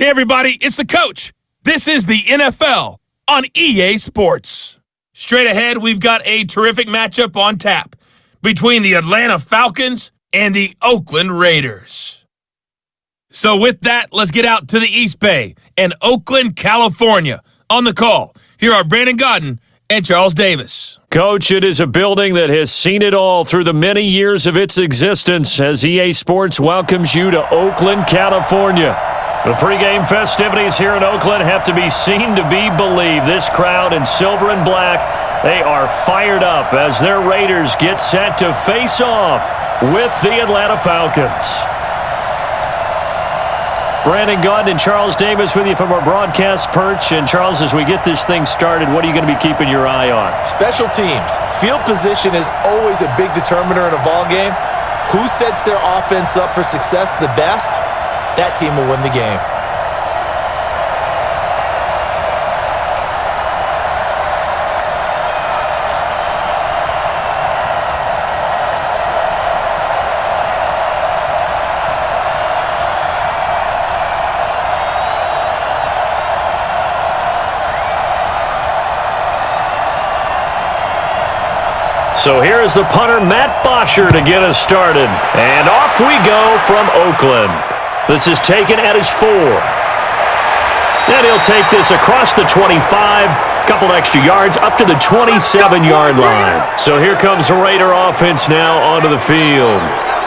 Hey everybody, it's the coach. This is the NFL on EA Sports. Straight ahead, we've got a terrific matchup on tap between the Atlanta Falcons and the Oakland Raiders. So with that, let's get out to the East Bay and Oakland, California. On the call, here are Brandon Godden and Charles Davis. Coach, it is a building that has seen it all through the many years of its existence as EA Sports welcomes you to Oakland, California. The pregame festivities here in Oakland have to be seen to be believed. This crowd in silver and black, they are fired up as their Raiders get set to face off with the Atlanta Falcons. Brandon Godden and Charles Davis with you from our broadcast perch. And Charles, as we get this thing started, what are you going to be keeping your eye on? Special teams. Field position is always a big determiner in a ball game. Who sets their offense up for success the best? That team will win the game. So here's the punter, Matt Bosher, to get us started. And off we go from Oakland. This is taken at his 4. And he'll take this across the 25, couple extra yards, up to the 27-yard line. So here comes the Raider offense now onto the field.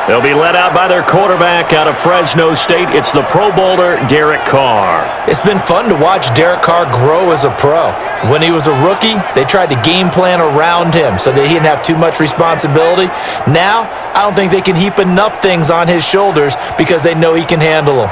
They'll be led out by their quarterback out of Fresno State. It's the Pro Bowler, Derek Carr. It's been fun to watch Derek Carr grow as a pro. When he was a rookie, they tried to game plan around him so that he didn't have too much responsibility. Now, I don't think they can heap enough things on his shoulders because they know he can handle them.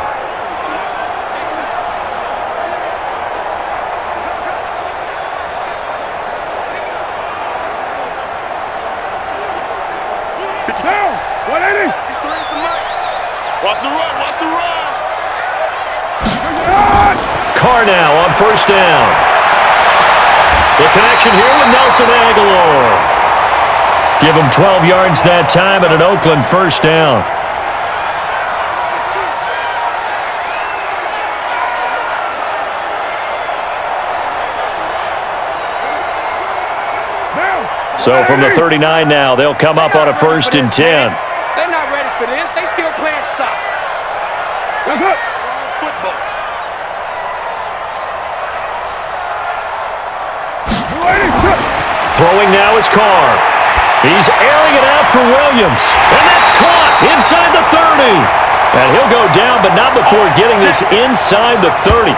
Carr now on first down. The connection here with Nelson Aguilar. Give him 12 yards that time at an Oakland first down. So from the 39 now, they'll come up on a 1st and 10. They're not ready for this. They still playing soccer. That's it. Football. Throwing now is Carr. He's airing it out for Williams. And that's caught inside the 30. And he'll go down, but not before getting this inside the 30.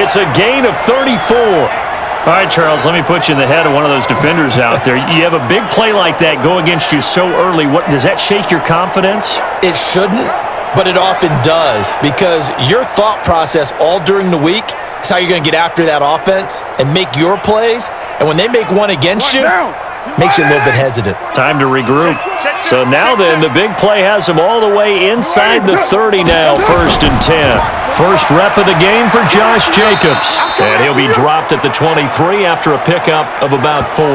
It's a gain of 34. All right, Charles, let me put you in the head of one of those defenders out there. You have a big play like that go against you so early. What does that shake your confidence? It shouldn't, but it often does because your thought process all during the week is how you're going to get after that offense and make your plays. And when they make one against you, makes you a little bit hesitant. Time to regroup. So now then, the big play has him all the way inside the 30 now, 1st and 10. First rep of the game for Josh Jacobs. And he'll be dropped at the 23 after a pickup of about 4.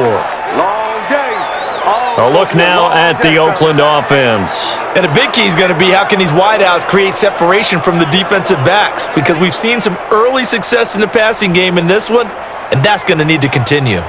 A look now at the Oakland offense. And a big key is going to be how can these wideouts create separation from the defensive backs, because we've seen some early success in the passing game in this one, and that's going to need to continue.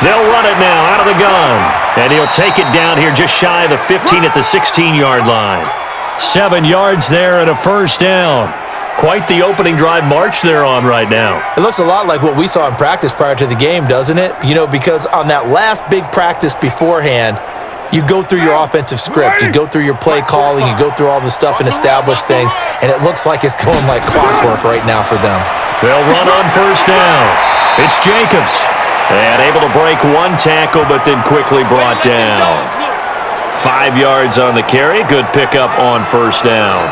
They'll run it now out of the gun. And he'll take it down here just shy of the 15 at the 16-yard line. 7 yards there and a first down. Quite the opening drive march they're on right now. It looks a lot like what we saw in practice prior to the game, doesn't it? You know, because on that last big practice beforehand, you go through your offensive script, you go through your play calling, you go through all the stuff and establish things, and it looks like it's going like clockwork right now for them. They'll run on first down. It's Jacobs. And able to break one tackle, but then quickly brought down. 5 yards on the carry. Good pickup on first down.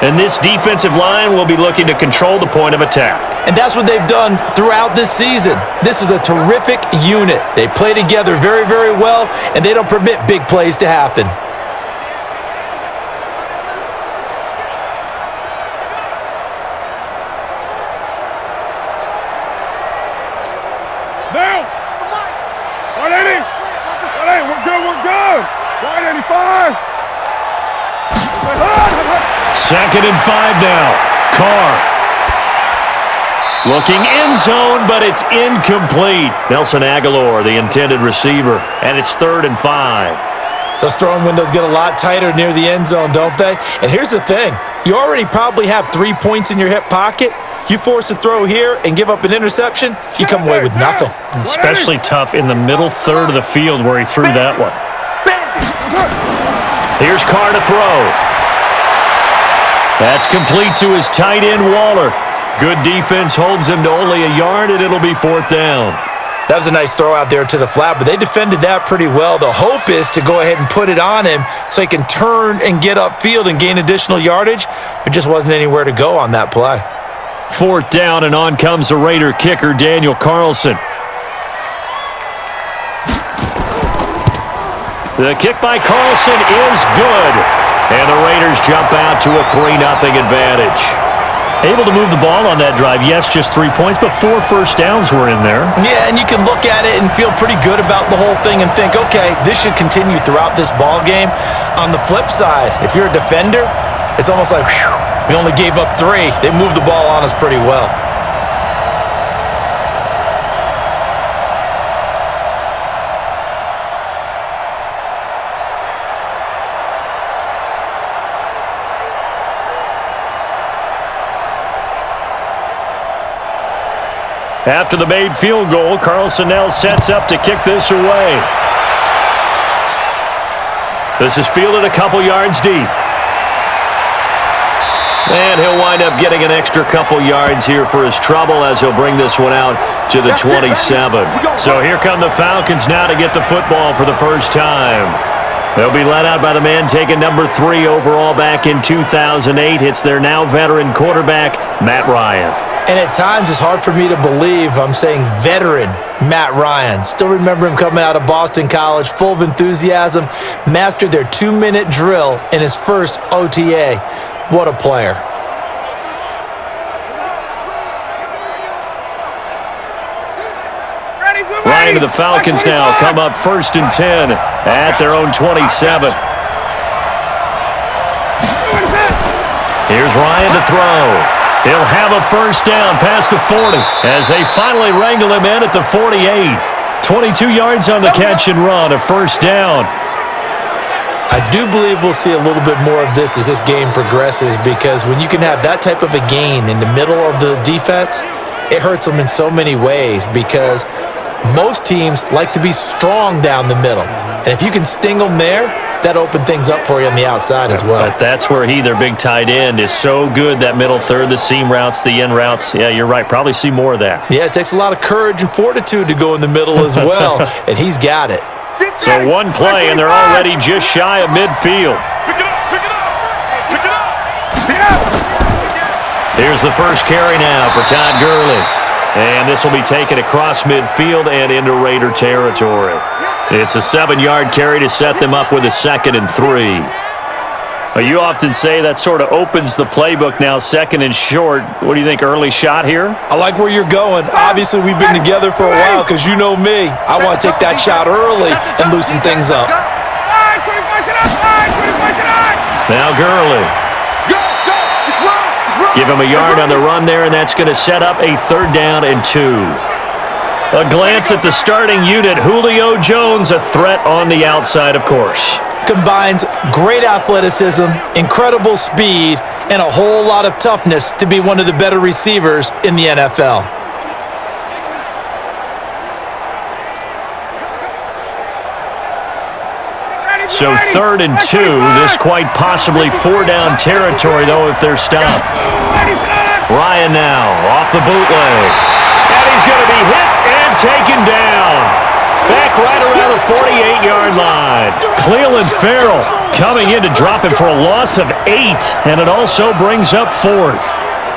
And this defensive line will be looking to control the point of attack. And that's what they've done throughout this season. This is a terrific unit. They play together very, very well, and they don't permit big plays to happen. 2nd and 5 now. Carr. Looking end zone, but it's incomplete. Nelson Aguilar, the intended receiver, and it's 3rd and 5. Those throwing windows get a lot tighter near the end zone, don't they? And here's the thing. You already probably have 3 points in your hip pocket. You force a throw here and give up an interception, you come away with nothing. Especially tough in the middle third of the field where he threw that one. Here's Carr to throw. That's complete to his tight end, Waller. Good defense holds him to only a yard, and it'll be 4th down. That was a nice throw out there to the flat, but they defended that pretty well. The hope is to go ahead and put it on him so he can turn and get upfield and gain additional yardage. There just wasn't anywhere to go on that play. 4th down, and on comes the Raider kicker, Daniel Carlson. The kick by Carlson is good, and the Raiders jump out to a 3-0 advantage. Able to move the ball on that drive. Yes, just 3 points, but 4 first downs were in there. Yeah, and you can look at it and feel pretty good about the whole thing and think, okay, this should continue throughout this ball game. On the flip side, if you're a defender, it's almost like, whew, we only gave up 3. They moved the ball on us pretty well. After the made field goal, Carlson now sets up to kick this away. This is fielded a couple yards deep. And he'll wind up getting an extra couple yards here for his trouble as he'll bring this one out to the 27. So here come the Falcons now to get the football for the first time. They'll be led out by the man taking number 3 overall back in 2008. It's their now veteran quarterback, Matt Ryan. And at times, it's hard for me to believe I'm saying veteran Matt Ryan. Still remember him coming out of Boston College, full of enthusiasm, mastered their 2-minute drill in his first OTA. What a player. Ryan to the Falcons now come up 1st and 10 at their own 27. Here's Ryan to throw. He'll have a first down past the 40 as they finally wrangle him in at the 48. 22 yards on the catch and run, a first down. I do believe we'll see a little bit more of this as this game progresses, because when you can have that type of a gain in the middle of the defense, it hurts them in so many ways, because most teams like to be strong down the middle. And if you can sting them there, that opens things up for you on the outside as well. But that's where their big tight end, is so good, that middle third, the seam routes, the in routes. Yeah, you're right. Probably see more of that. Yeah, it takes a lot of courage and fortitude to go in the middle as well, and he's got it. So one play, and they're already just shy of midfield. Here's the first carry now for Todd Gurley. And this will be taken across midfield and into Raider territory. It's a 7-yard carry to set them up with a 2nd and 3. You often say that sort of opens the playbook now, 2nd and short. What do you think, early shot here? I like where you're going. Obviously, we've been together for a while, because you know me. I want to take that shot early and loosen things up. Now Gurley. Give him a yard on the run there, and that's going to set up a 3rd down and 2. A glance at the starting unit. Julio Jones, a threat on the outside, of course. Combines great athleticism, incredible speed, and a whole lot of toughness to be one of the better receivers in the NFL. So 3rd and 2. This quite possibly 4-down territory, though, if they're stopped. Ryan now off the bootleg. And he's going to be hit and taken down. Back right around the 48-yard line. Cleveland Farrell coming in to drop him for a loss of 8, and it also brings up 4th.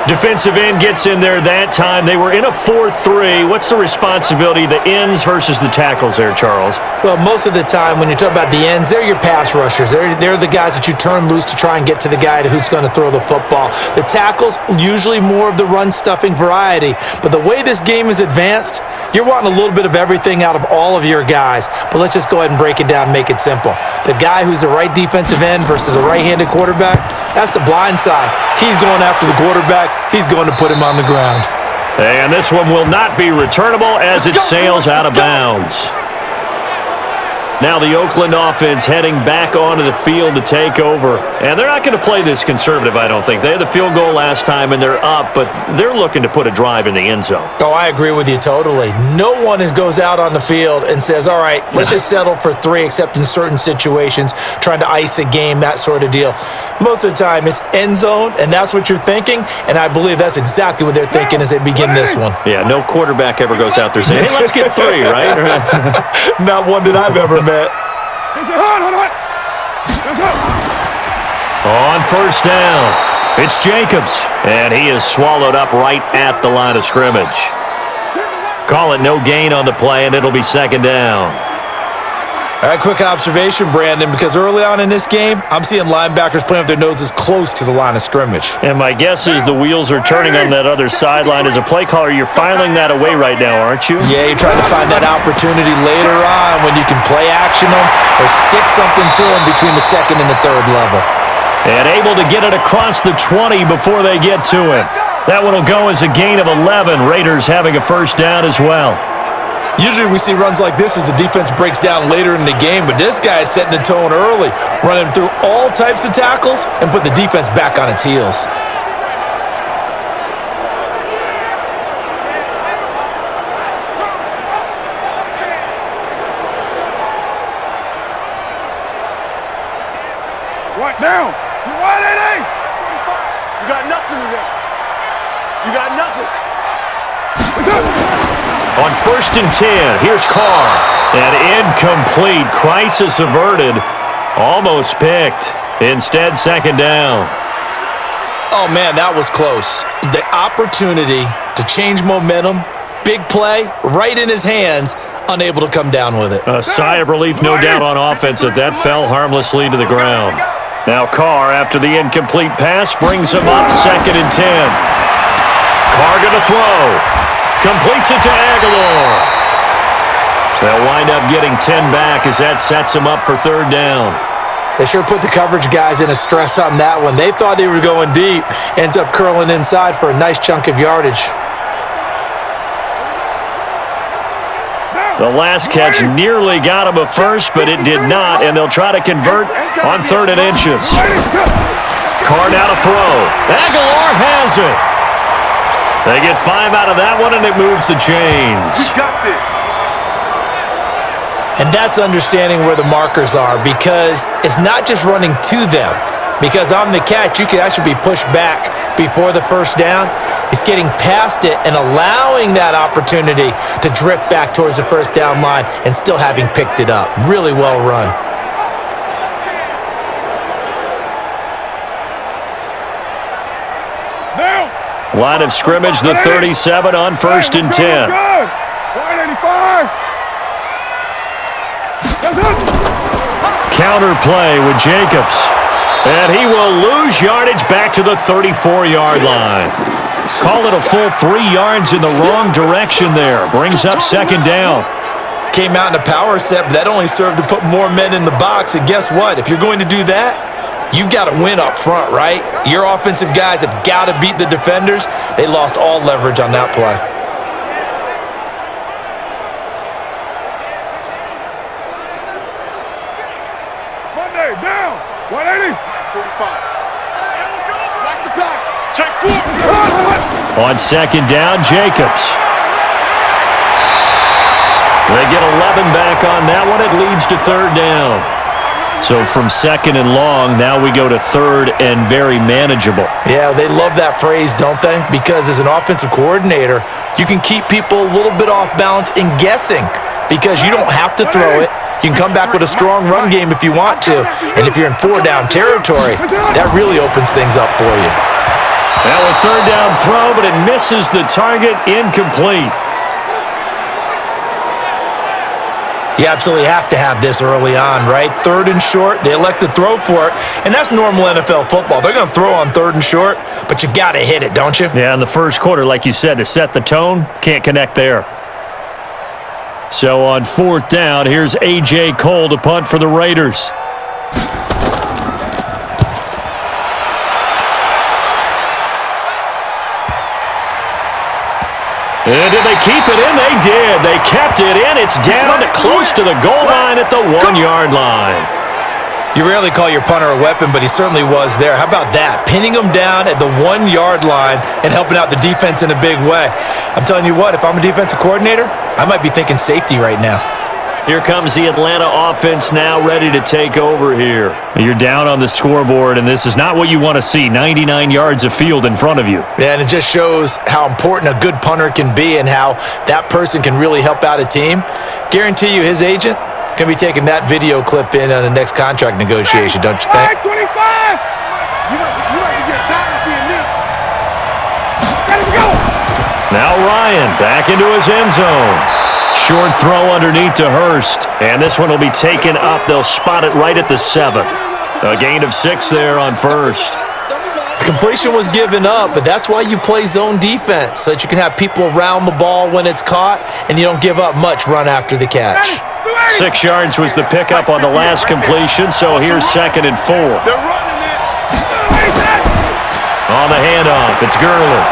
Defensive end gets in there that time. They were in a 4-3. What's the responsibility of the ends versus the tackles there, Charles? Well, most of the time when you talk about the ends, they're your pass rushers. They're the guys that you turn loose to try and get to the guy who's going to throw the football. The tackles, usually more of the run-stuffing variety. But the way this game is advanced, you're wanting a little bit of everything out of all of your guys. But let's just go ahead and break it down and make it simple. The guy who's the right defensive end versus a right-handed quarterback, that's the blind side. He's going after the quarterback. He's going to put him on the ground. And this one will not be returnable as it sails out of bounds. Now the Oakland offense heading back onto the field to take over. And they're not going to play this conservative, I don't think. They had the field goal last time, and they're up, but they're looking to put a drive in the end zone. Oh, I agree with you totally. No one goes out on the field and says, all right, let's just settle for 3, except in certain situations, trying to ice a game, that sort of deal. Most of the time, it's end zone, and that's what you're thinking, and I believe that's exactly what they're thinking as they begin this one. Yeah, no quarterback ever goes out there saying, hey, let's get 3, right? Not one that I've ever met. On first down, it's Jacobs, and he is swallowed up right at the line of scrimmage. Call it no gain on the play, and it'll be second down. All right, quick observation, Brandon, because early on in this game, I'm seeing linebackers playing with their noses close to the line of scrimmage. And my guess is the wheels are turning on that other sideline. As a play caller, you're filing that away right now, aren't you? Yeah, you're trying to find that opportunity later on when you can play action them or stick something to them between the second and the third level. And able to get it across the 20 before they get to him. That one will go as a gain of 11. Raiders having a first down as well. Usually we see runs like this as the defense breaks down later in the game, but this guy is setting the tone early, running through all types of tackles and put the defense back on its heels. Right now, you want it? You got nothing today. You got nothing. On first and 10, here's Carr. And incomplete. Crisis averted. Almost picked. Instead, second down. Oh, man, that was close. The opportunity to change momentum, big play, right in his hands, unable to come down with it. A sigh of relief, no doubt, on offense that fell harmlessly to the ground. Now Carr, after the incomplete pass, brings him up second and 10. Carr going to throw. Completes it to Aguilar. They'll wind up getting 10 back as that sets him up for third down. They sure put the coverage guys in a stress on that one. They thought they were going deep. Ends up curling inside for a nice chunk of yardage. The last catch nearly got him a first, but it did not, and they'll try to convert on 3rd and inches. Carr now to throw. Aguilar has it. They get 5 out of that one, and it moves the chains. We got this. And that's understanding where the markers are, because it's not just running to them. Because on the catch, you could actually be pushed back before the first down. It's getting past it and allowing that opportunity to drift back towards the first down line and still having picked it up. Really well run. Line of scrimmage, the 37 on first and 10. 185. Counter play with Jacobs. And he will lose yardage back to the 34-yard line. Call it a full 3 yards in the wrong direction there. Brings up second down. Came out in a power set, but that only served to put more men in the box. And guess what? If you're going to do that, you've got to win up front, right? Your offensive guys have got to beat the defenders. They lost all leverage on that play. Monday, down. 180. 45. Watch the pass. Check 4. On second down, Jacobs. They get 11 back on that one. It leads to third down. So from second and long, now we go to third and very manageable. Yeah, they love that phrase, don't they? Because as an offensive coordinator, you can keep people a little bit off balance and guessing because you don't have to throw it. You can come back with a strong run game if you want to. And if you're in 4-down territory, that really opens things up for you. Now a third down throw, but it misses the target, incomplete. You absolutely have to have this early on, right? Third and short, they elect to throw for it, and that's normal NFL football. They're going to throw on third and short, but you've got to hit it, don't you? Yeah, in the first quarter, like you said, to set the tone, can't connect there. So on fourth down, here's A.J. Cole to punt for the Raiders. And did they keep it in? They did. They kept it in. It's down close to the goal line at the 1-yard line. You rarely call your punter a weapon, but he certainly was there. How about that? Pinning him down at the 1-yard line and helping out the defense in a big way. I'm telling you what, if I'm a defensive coordinator, I might be thinking safety right now. Here comes the Atlanta offense now ready to take over here. You're down on the scoreboard, and this is not what you want to see, 99 yards of field in front of you. Yeah, and it just shows how important a good punter can be and how that person can really help out a team. Guarantee you his agent can be taking that video clip in on the next contract negotiation, don't you think? 25! You might be getting tired of seeing me. Let him go! Now Ryan back into his end zone. Short throw underneath to Hurst. And this one will be taken up. They'll spot it right at the 7. A gain of 6 there on first. Completion was given up, but that's why you play zone defense, so that you can have people around the ball when it's caught, and you don't give up much run after the catch. 6 yards was the pickup on the last completion, so here's 2nd and 4. They're running it. On the handoff, it's Gurley.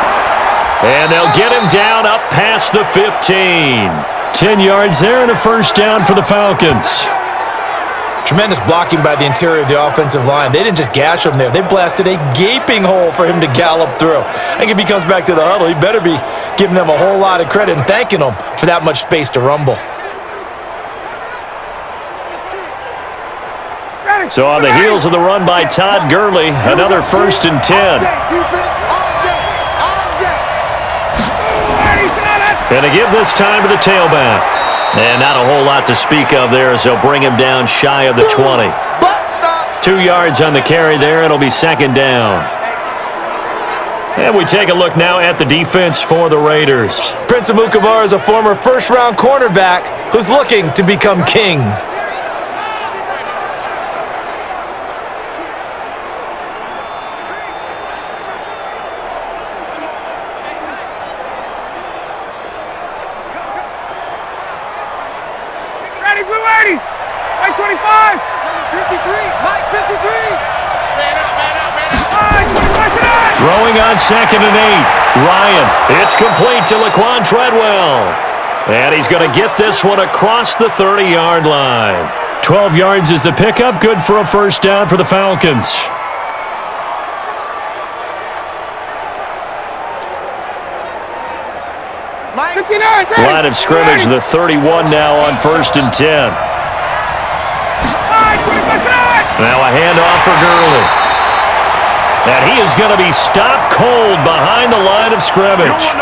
And they'll get him down up past the 15. 10 yards there and a first down for the Falcons. Tremendous blocking by the interior of the offensive line. They didn't just gash him there. They blasted a gaping hole for him to gallop through. I think if he comes back to the huddle, he better be giving them a whole lot of credit and thanking them for that much space to rumble. So on the heels of the run by Todd Gurley, another 1st and 10. And to give this time to the tailback. And not a whole lot to speak of there as they'll bring him down shy of the 20. 2 yards on the carry there. It'll be 2nd down. And we take a look now at the defense for the Raiders. Prince Amukamara is a former first-round cornerback who's looking to become king. Throwing on 2nd and 8. Ryan, it's complete to Laquan Treadwell. And he's going to get this one across the 30-yard line. 12 yards is the pickup, good for a first down for the Falcons. Line of scrimmage, the 31 now on 1st and 10. Now a handoff for Gurley. And he is going to be stopped cold behind the line of scrimmage.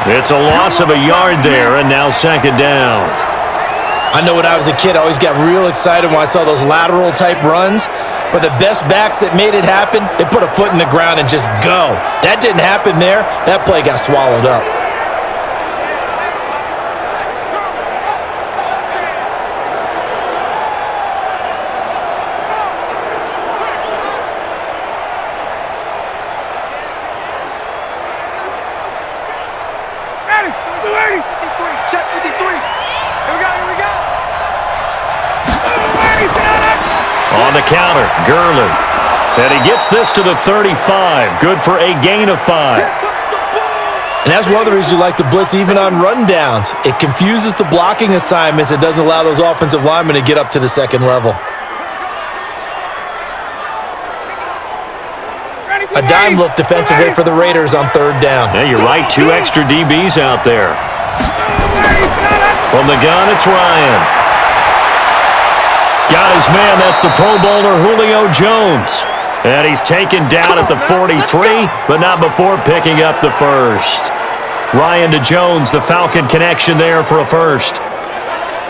It's a loss of a yard there, and now 2nd down. I know when I was a kid, I always got real excited when I saw those lateral-type runs. But the best backs that made it happen, they put a foot in the ground and just go. That didn't happen there. That play got swallowed up. On the counter, Gurley. And he gets this to the 35. Good for a gain of 5. And that's one of the reasons you like to blitz even on rundowns. It confuses the blocking assignments. It doesn't allow those offensive linemen to get up to the 2nd level. A dime look defensively for the Raiders on 3rd down. Yeah, you're right. 2 extra DBs out there. From the gun, it's Ryan. Got his man. That's the Pro Bowler Julio Jones. And he's taken down at the 43, but not before picking up the first. Ryan to Jones, the Falcon connection there for a first.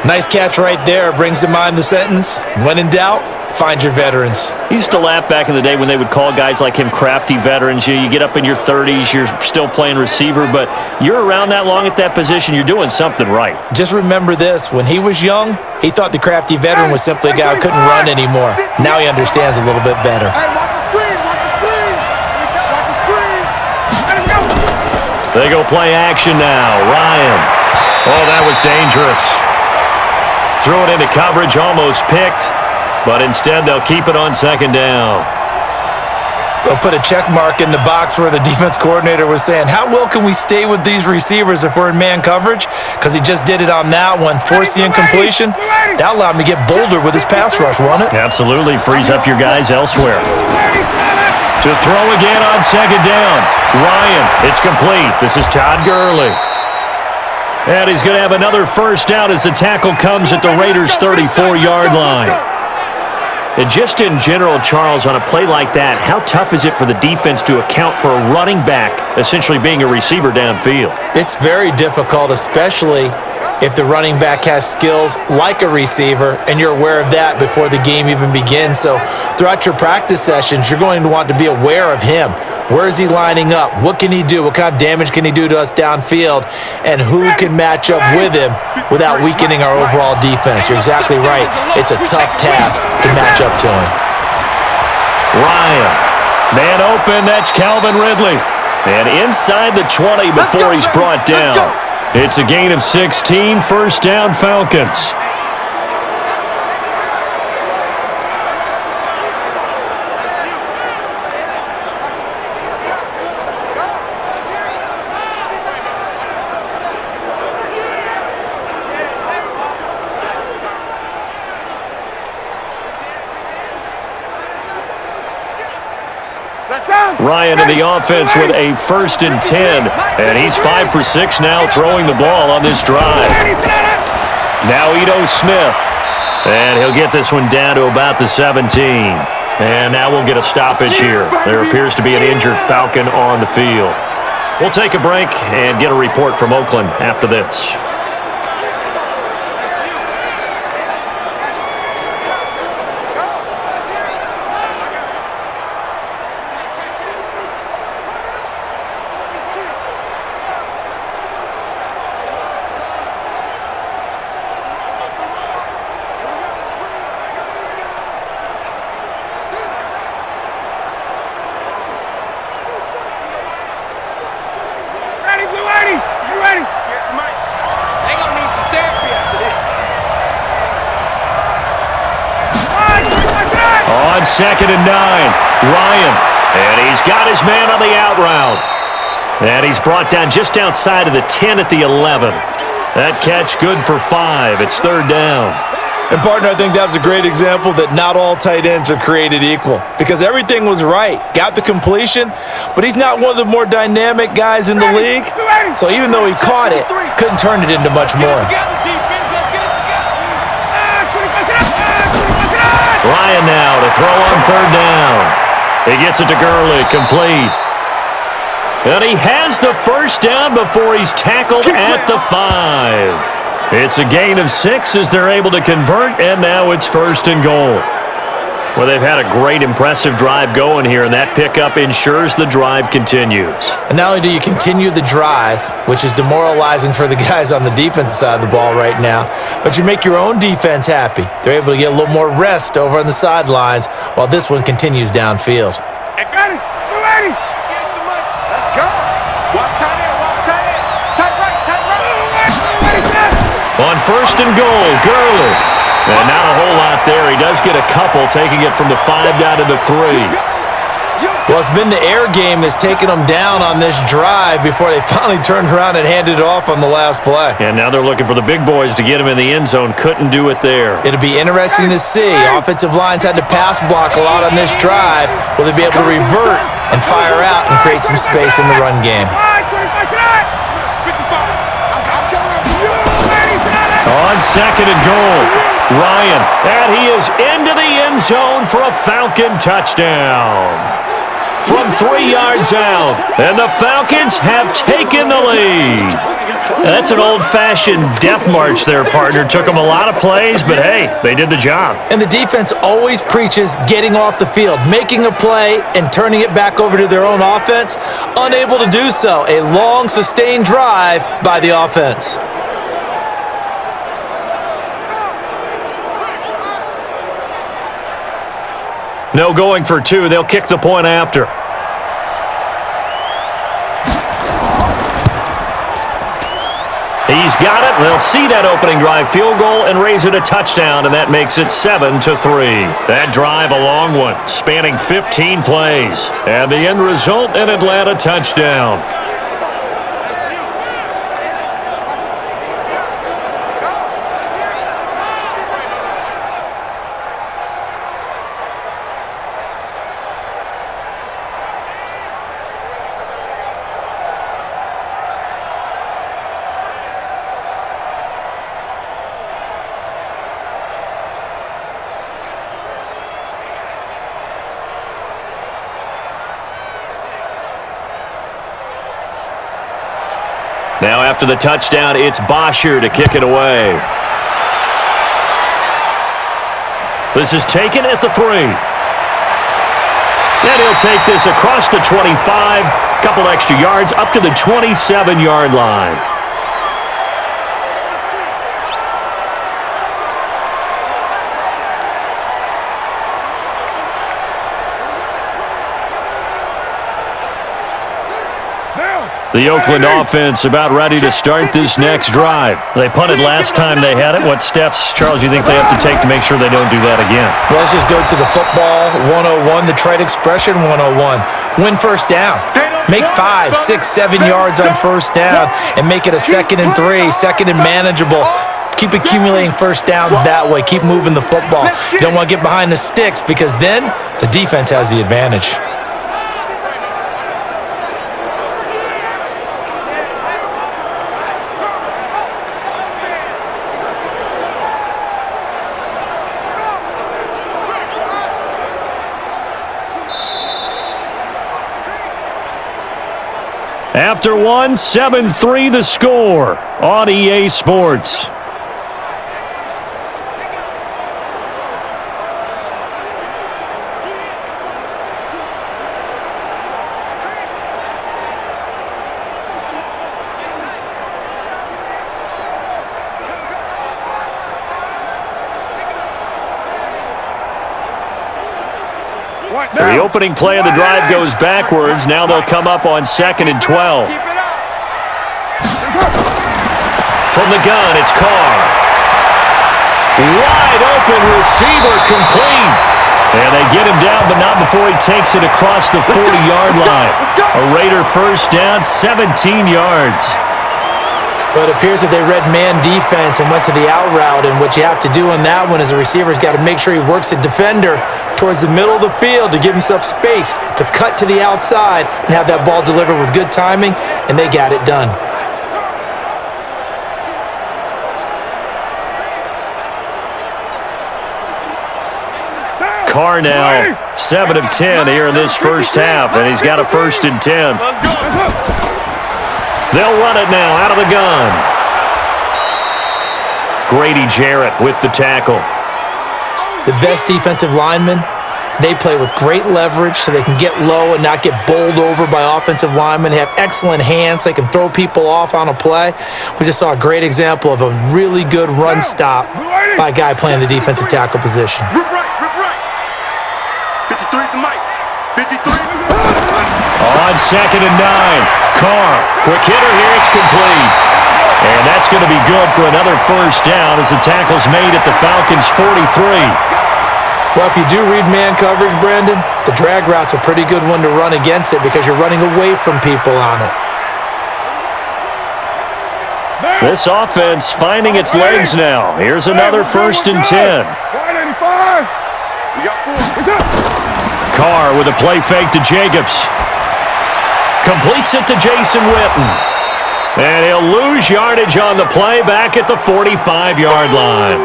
Nice catch right there. Brings to mind the sentence, when in doubt, find your veterans. He used to laugh back in the day when they would call guys like him crafty veterans. You get up in your 30s, you're still playing receiver, but you're around that long at that position, you're doing something right. Just remember this. When he was young, he thought the crafty veteran was simply a guy who couldn't run anymore. Now he understands a little bit better. Hey, watch the screen, watch the screen. Watch the screen. Let him go. They go play action now. Ryan. Oh, that was dangerous. Threw it into coverage, almost picked, but instead they'll keep it on second down. They'll put a check mark in the box where the defense coordinator was saying, how well can we stay with these receivers if we're in man coverage? Because he just did it on that one, forcing incompletion. That allowed him to get bolder with his pass rush, won't it? Absolutely. Frees up your guys elsewhere. To throw again on second down. Ryan, it's complete. This is Todd Gurley. And he's going to have another first down as the tackle comes at the Raiders' 34-yard line. And just in general, Charles, on a play like that, how tough is it for the defense to account for a running back essentially being a receiver downfield? It's very difficult, especially if the running back has skills like a receiver, and you're aware of that before the game even begins. So throughout your practice sessions, you're going to want to be aware of him. Where is he lining up? What can he do? What kind of damage can he do to us downfield? And who can match up with him without weakening our overall defense? You're exactly right. It's a tough task to match up to him. Ryan. Man open, that's Calvin Ridley. And inside the 20 before he's brought down. It's a gain of 16, first down Falcons. Ryan in the offense with a 1st and 10, and he's 5 for 6 now throwing the ball on this drive. Now Ito Smith, and he'll get this one down to about the 17. And now we'll get a stoppage here. There appears to be an injured Falcon on the field. We'll take a break and get a report from Oakland after this. On 2nd and 9, Ryan, and he's got his man on the out route. And he's brought down just outside of the 10 at the 11. That catch good for 5. It's 3rd down. And, partner, I think that was a great example that not all tight ends are created equal, because everything was right. Got the completion, but he's not one of the more dynamic guys in the league. So even though he caught it, couldn't turn it into much more. Ryan now to throw on 3rd down. He gets it to Gurley, complete. And he has the first down before he's tackled at the 5. It's a gain of 6 as they're able to convert, and now it's 1st and goal. Well, they've had a great, impressive drive going here, and that pickup ensures the drive continues. And not only do you continue the drive, which is demoralizing for the guys on the defensive side of the ball right now, but you make your own defense happy. They're able to get a little more rest over on the sidelines while this one continues downfield. Hey, got it. You ready? Let's go. Watch tight end. Watch tight end. Tight right. Tight right. On 1st and goal, Gurley. And not a whole lot there. He does get a couple, taking it from the 5 down to the 3. Well, it's been the air game that's taken them down on this drive before they finally turned around and handed it off on the last play. And now they're looking for the big boys to get him in the end zone. Couldn't do it there. It'll be interesting to see. Offensive lines had to pass block a lot on this drive. Will they be able to revert and fire out and create some space in the run game? On 2nd and goal, Ryan, and he is into the end zone for a Falcon touchdown. from 3 yards out. And the Falcons have taken the lead. That's an old-fashioned death march there, partner. Took them a lot of plays, but hey, they did the job. And the defense always preaches getting off the field, making a play, and turning it back over to their own offense. Unable to do so. A long, sustained drive by the offense. No going for 2. They'll kick the point after. He's got it. They'll see that opening drive field goal and raise it a touchdown, and that makes it 7-3. That drive, a long one, spanning 15 plays. And the end result, an Atlanta touchdown. Now after the touchdown, it's Bosher to kick it away. This is taken at the 3. And he'll take this across the 25, couple extra yards up to the 27-yard line. The Oakland offense about ready to start this next drive. They punted last time they had it. What steps, Charles, you think they have to take to make sure they don't do that again? Well, let's just go to the football 101, the trade expression 101. Win first down. Make 5, 6, 7 yards on first down and make it a 2nd and 3, 2nd and manageable. Keep accumulating first downs that way. Keep moving the football. You don't want to get behind the sticks because then the defense has the advantage. After 1, 7-3 the score on EA Sports. The opening play of the drive goes backwards. Now they'll come up on 2nd and 12. From the gun, it's Carr. Wide open receiver complete. And they get him down, but not before he takes it across the 40-yard line. A Raider first down, 17 yards. But it appears that they read man defense and went to the out route, and what you have to do on that one is the receiver's got to make sure he works the defender towards the middle of the field to give himself space to cut to the outside and have that ball delivered with good timing, and they got it done. Carr now 7 of 10 here in this first half, and he's got a 1st and 10. They'll run it now out of the gun. Grady Jarrett with the tackle. The best defensive linemen, they play with great leverage so they can get low and not get bowled over by offensive linemen. They have excellent hands. They can throw people off on a play. We just saw a great example of a really good run stop by a guy playing the defensive tackle position. Rip right. 53 at the mic. 53. On 2nd and 9. Carr, quick hitter here, it's complete. And that's going to be good for another first down as the tackle's made at the Falcons' 43. Well, if you do read man coverage, Brandon, the drag route's a pretty good one to run against it because you're running away from people on it. This offense finding its legs now. Here's another 1st and 10. Carr with a play fake to Jacobs. Completes it to Jason Witten. And he'll lose yardage on the play back at the 45-yard line.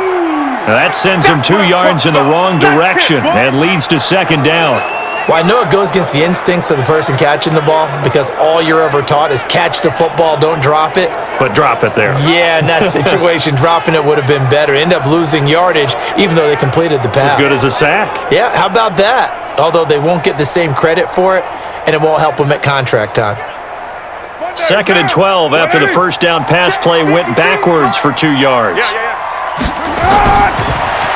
Now that sends him 2 yards in the wrong direction and leads to 2nd down. Well, I know it goes against the instincts of the person catching the ball because all you're ever taught is catch the football, don't drop it. But drop it there. Yeah, in that situation, dropping it would have been better. End up losing yardage even though they completed the pass. As good as a sack. Yeah, how about that? Although they won't get the same credit for it, and it won't help them at contract time. 2nd and 12 after the first down pass play went backwards for 2 yards.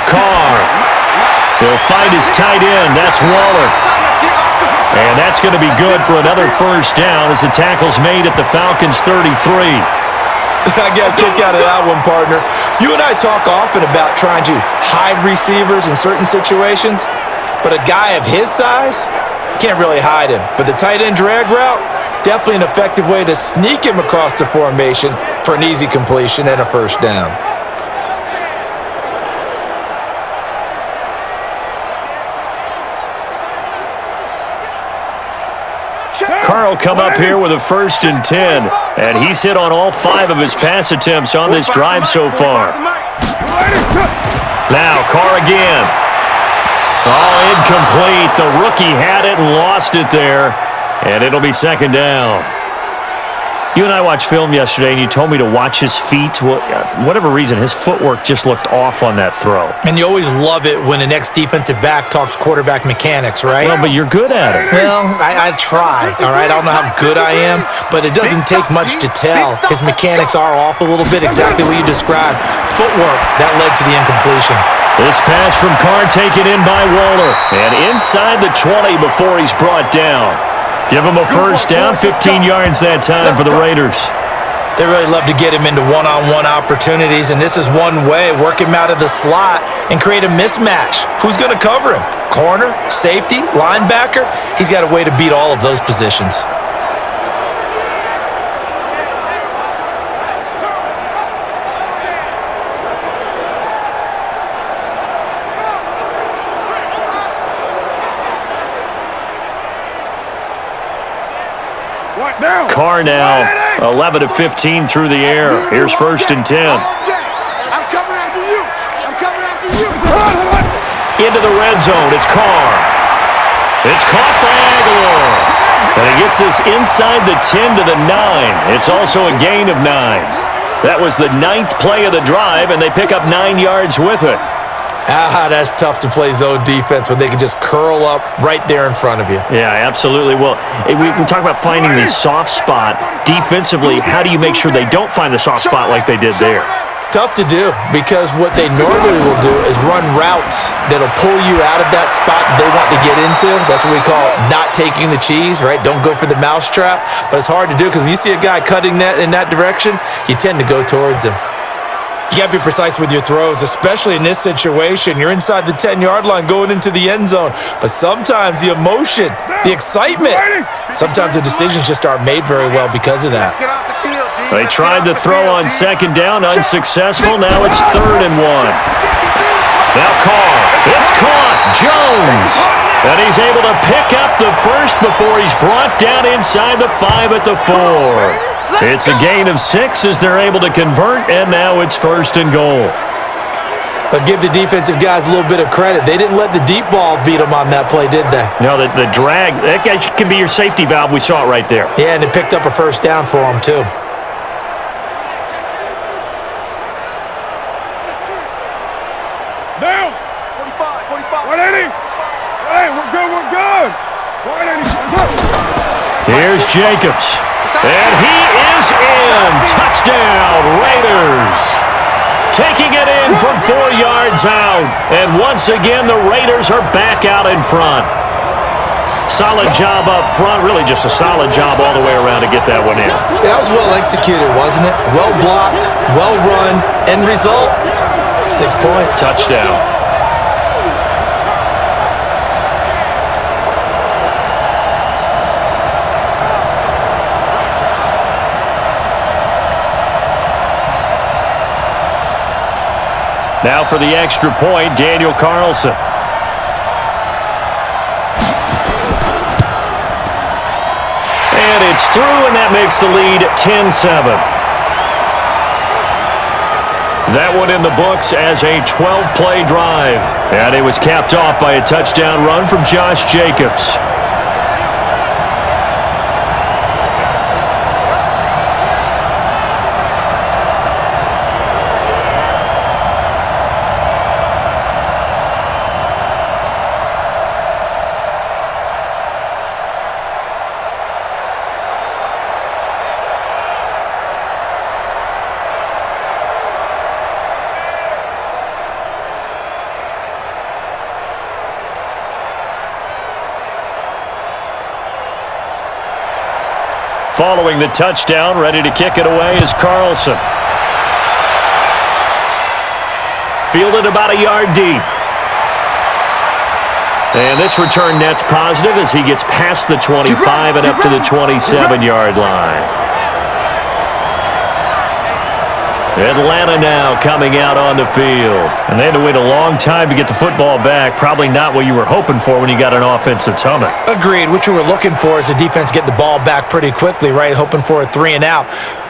Carr will find his tight end. That's Waller. And that's going to be good for another first down as the tackle's made at the Falcons' 33. I got a kick out of that one, partner. You and I talk often about trying to hide receivers in certain situations, but a guy of his size can't really hide him. But the tight end drag route, definitely an effective way to sneak him across the formation for an easy completion and a first down. Carr will come up here with a 1st and 10, and he's hit on all 5 of his pass attempts on this drive so far. Now Carr again. Oh, incomplete. The rookie had it and lost it there, and it'll be 2nd down. You and I watched film yesterday, and you told me to watch his feet. Well, for whatever reason, his footwork just looked off on that throw. And you always love it when the next defensive back talks quarterback mechanics, right? Well, but you're good at it. Well, I try, all right? I don't know how good I am, but it doesn't take much to tell. His mechanics are off a little bit, exactly what you described. Footwork, that led to the incompletion. This pass from Carr taken in by Waller. And inside the 20 before he's brought down. Give him a first down, 15 yards that time for the Raiders. They really love to get him into one-on-one opportunities, and this is one way. Work him out of the slot and create a mismatch. Who's going to cover him? Corner, safety, linebacker? He's got a way to beat all of those positions. Carr now 11 of 15 through the air. Here's 1st and 10. I'm coming after you. I'm coming after you. Into the red zone. It's Carr. It's caught by Aguilar. And he gets this inside the 10 to the 9. It's also a gain of 9. That was the 9th play of the drive, and they pick up 9 yards with it. That's tough to play zone defense when they can just curl up right there in front of you. Yeah, absolutely. Well, we talk about finding the soft spot. Defensively, how do you make sure they don't find the soft spot like they did there? Tough to do because what they normally will do is run routes that'll pull you out of that spot they want to get into. That's what we call not taking the cheese, right? Don't go for the mousetrap. But it's hard to do because when you see a guy cutting that in that direction, you tend to go towards him. You got to be precise with your throws, especially in this situation. You're inside the 10-yard line going into the end zone. But sometimes the emotion, the excitement, sometimes the decisions just aren't made very well because of that. They tried to throw on 2nd down, unsuccessful. Now it's 3rd and 1. Now Carr. It's caught. Jones. And he's able to pick up the first before he's brought down inside the 5 at the 4. It's a gain of 6 as they're able to convert, and now it's 1st and goal. But give the defensive guys a little bit of credit. They didn't let the deep ball beat them on that play, did they? No, the drag, that guy can be your safety valve. We saw it right there. Yeah, and it picked up a first down for them, too. Down. 45. 180. Hey, we're good. 180. Here's Jacobs. And he is in. Touchdown, Raiders. Taking it in from 4 yards out. And once again, the Raiders are back out in front. Solid job up front. Really just a solid job all the way around to get that one in. That was well executed, wasn't it? Well blocked, well run. End result, 6 points. Touchdown. Now for the extra point, Daniel Carlson. And it's through, and that makes the lead 10-7. That one in the books as a 12-play drive. And it was capped off by a touchdown run from Josh Jacobs. Following the touchdown, ready to kick it away is Carlson. Fielded about a yard deep. And this return net's positive as he gets past the 25 and up to the 27-yard line. Atlanta now coming out on the field. And they had to wait a long time to get the football back. Probably not what you were hoping for when you got an offense that's humming. Agreed. What you were looking for is the defense get the ball back pretty quickly, right? Hoping for a 3 and out.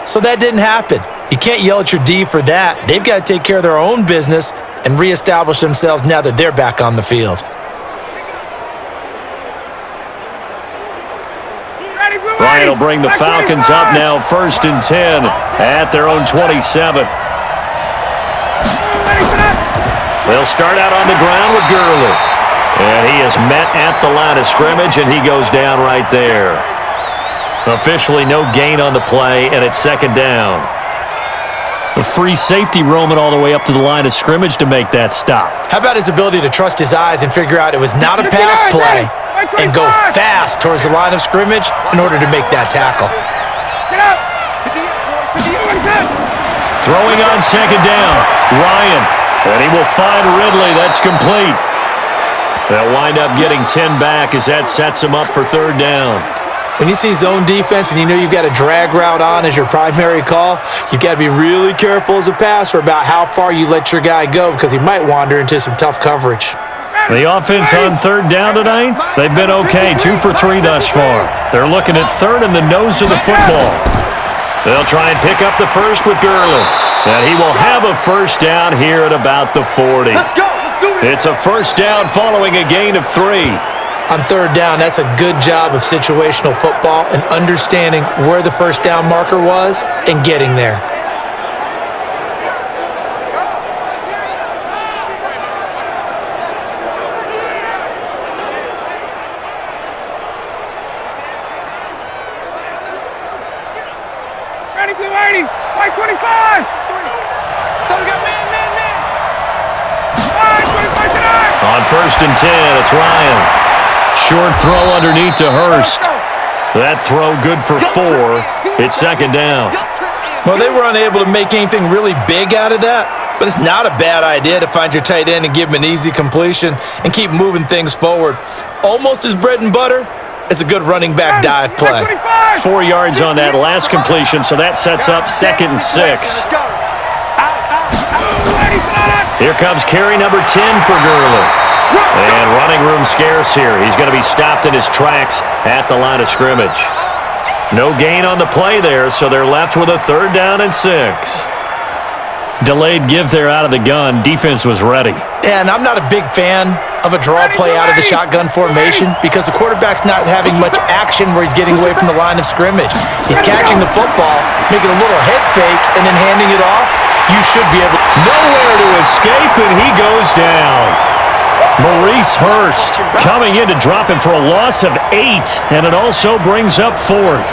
So that didn't happen. You can't yell at your D for that. They've got to take care of their own business and reestablish themselves now that they're back on the field. Ryan will bring the Falcons up now 1st and 10 at their own 27. They'll start out on the ground with Gurley. And he is met at the line of scrimmage, and he goes down right there. Officially no gain on the play, and it's 2nd down. The free safety roaming all the way up to the line of scrimmage to make that stop. How about his ability to trust his eyes and figure out it was not a pass play and go fast towards the line of scrimmage in order to make that tackle. Throwing on 2nd down, Ryan, and he will find Ridley. That's complete. They'll wind up getting 10 back as that sets him up for 3rd down. When you see zone defense and you know you've got a drag route on as your primary call, you've got to be really careful as a passer about how far you let your guy go because he might wander into some tough coverage. The offense on 3rd down tonight, they've been okay, 2 for 3 thus far. They're looking at 3rd in the nose of the football. They'll try and pick up the first with Gurley. And he will have a 1st down here at about the 40. It's a 1st down following a gain of 3. On 3rd down, that's a good job of situational football and understanding where the 1st down marker was and getting there. Ready, blue 80, white 25. So we got man. 25 tonight. On 1st and 10, it's Ryan. Short throw underneath to Hurst. That throw good for 4. It's 2nd down. Well, they were unable to make anything really big out of that, but it's not a bad idea to find your tight end and give him an easy completion and keep moving things forward. Almost as bread and butter as a good running back dive play. 4 yards on that last completion, so that sets up 2nd and 6. Here comes carry number 10 for Gurley. And running room scarce here. He's going to be stopped in his tracks at the line of scrimmage. No gain on the play there, so they're left with a 3rd down and 6. Delayed give there out of the gun. Defense was ready. And I'm not a big fan of a draw play out of the shotgun formation because the quarterback's not having much action where he's getting away from the line of scrimmage. He's catching the football, making a little head fake, and then handing it off. You should be able nowhere to escape, and he goes down. Maurice Hurst coming in to drop him for a loss of 8, and it also brings up 4th.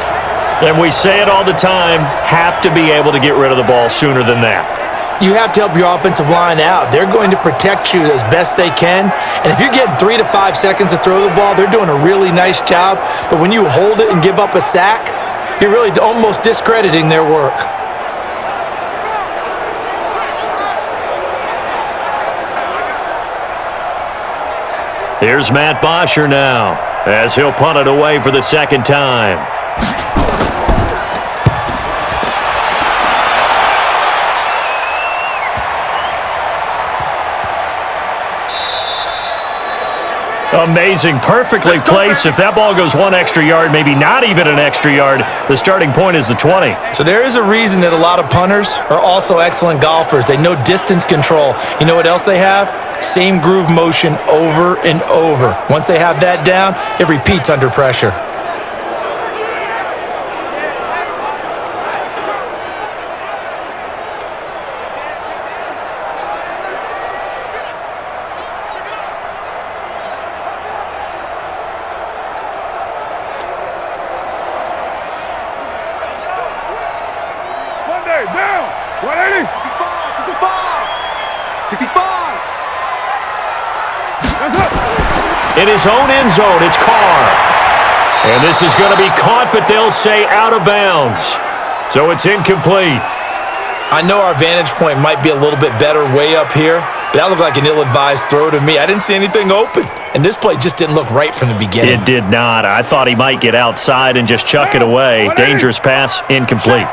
And we say it all the time, have to be able to get rid of the ball sooner than that. You have to help your offensive line out. They're going to protect you as best they can. And if you're getting 3 to 5 seconds to throw the ball, they're doing a really nice job. But when you hold it and give up a sack, you're really almost discrediting their work. Here's Matt Bosher now as he'll punt it away for the 2nd time. Amazing. Perfectly placed. If that ball goes one extra yard, maybe not even an extra yard, the starting point is the 20. So there is a reason that a lot of punters are also excellent golfers. They know distance control. You know what else they have? Same groove motion over and over. Once they have that down, it repeats under pressure. Down. 180. 65. That's up. In his own end zone, it's Carr. And this is going to be caught, but they'll say out of bounds. So it's incomplete. I know our vantage point might be a little bit better way up here, but that looked like an ill-advised throw to me. I didn't see anything open, and this play just didn't look right from the beginning. It did not. I thought he might get outside and just chuck it away. Dangerous pass, incomplete.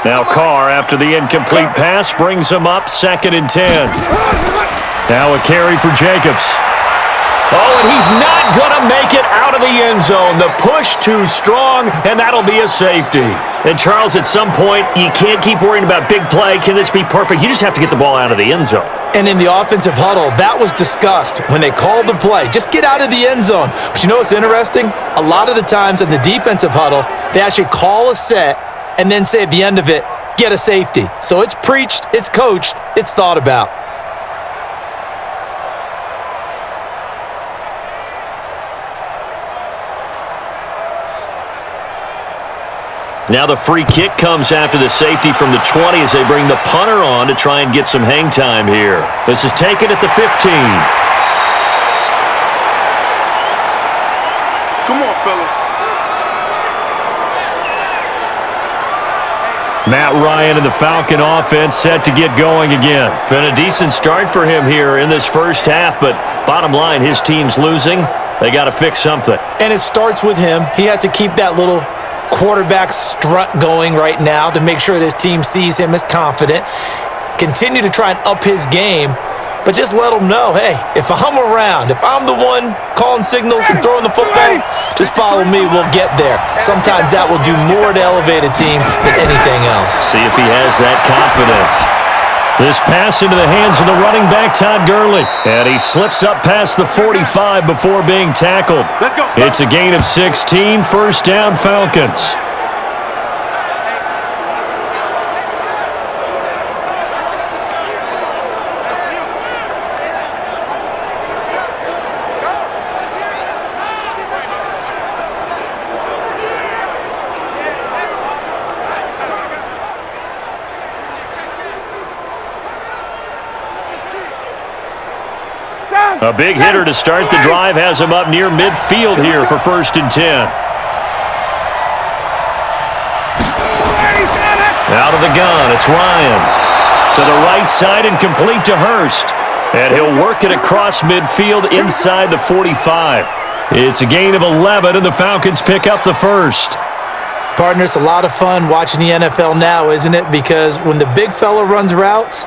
Now Carr, after the incomplete pass, brings him up 2nd and 10. Now a carry for Jacobs. Oh, and he's not going to make it out of the end zone. The push too strong, and that'll be a safety. And, Charles, at some point, you can't keep worrying about big play. Can this be perfect? You just have to get the ball out of the end zone. And in the offensive huddle, that was discussed when they called the play. Just get out of the end zone. But you know what's interesting? A lot of the times in the defensive huddle, they actually call a set and then say at the end of it, get a safety. So it's preached, it's coached, it's thought about. Now the free kick comes after the safety from the 20 as they bring the punter on to try and get some hang time here. This is taken at the 15. Come on, fellas. Matt Ryan and the Falcon offense set to get going again. Been a decent start for him here in this first half, but bottom line, his team's losing. They got to fix something. And it starts with him. He has to keep that little quarterback strut going right now to make sure that his team sees him as confident. Continue to try and up his game, but just let him know, hey, if I'm around, if I'm the one calling signals and throwing the football, just follow me, we'll get there. Sometimes that will do more to elevate a team than anything else. See if he has that confidence. This pass into the hands of the running back, Todd Gurley. And he slips up past the 45 before being tackled. Let's go. It's a gain of 16, first down Falcons. A big hitter to start the drive has him up near midfield here for 1st and 10. Out of the gun, it's Ryan. To the right side and complete to Hurst. And he'll work it across midfield inside the 45. It's a gain of 11, and the Falcons pick up the first. Partner, it's a lot of fun watching the NFL now, isn't it? Because when the big fella runs routes,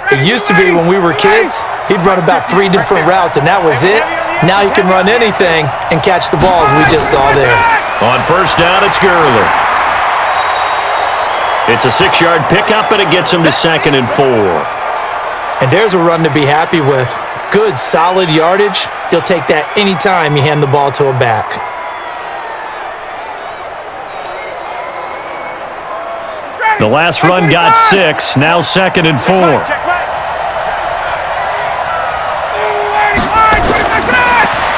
it used to be when we were kids, he'd run about 3 different routes, and that was it. Now he can run anything and catch the ball, as we just saw there. On first down, it's Gurley. It's a 6-yard pickup, and it gets him to 2nd and 4. And there's a run to be happy with. Good, solid yardage. You'll take that anytime you hand the ball to a back. The last run got 6, now 2nd and 4.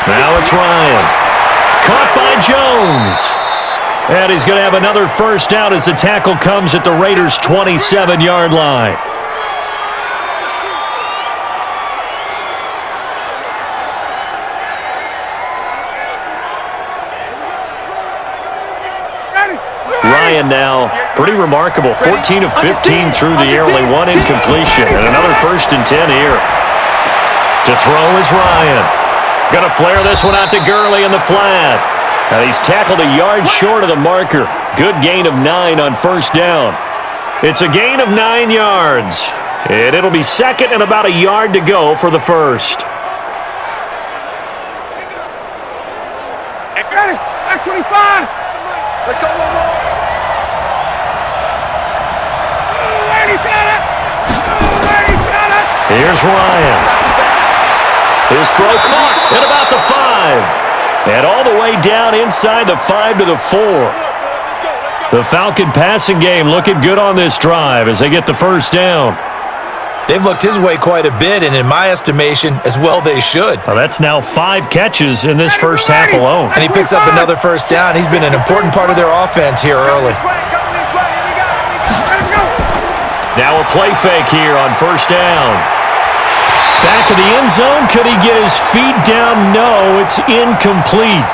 Now it's Ryan. Caught by Jones. And he's going to have another first down as the tackle comes at the Raiders' 27-yard line. Ryan now, pretty remarkable. 14 of 15 through the air, only 1 incompletion. And another 1st and 10 here. To throw is Ryan. Going to flare this one out to Gurley in the flat. And he's tackled a yard short of the marker. Good gain of 9 on first down. It's a gain of 9 yards. And it'll be 2nd and about a yard to go for the first. 25. Let's go one more. Here's Ryan. His throw caught at about the 5. And all the way down inside the 5 to the 4. The Falcon passing game looking good on this drive as they get the first down. They've looked his way quite a bit, and in my estimation, as well they should. Well, that's now 5 catches in this first half alone. And he picks up another first down. He's been an important part of their offense here early. Now a play fake here on first down. Back of the end zone. Could he get his feet down? No, it's incomplete.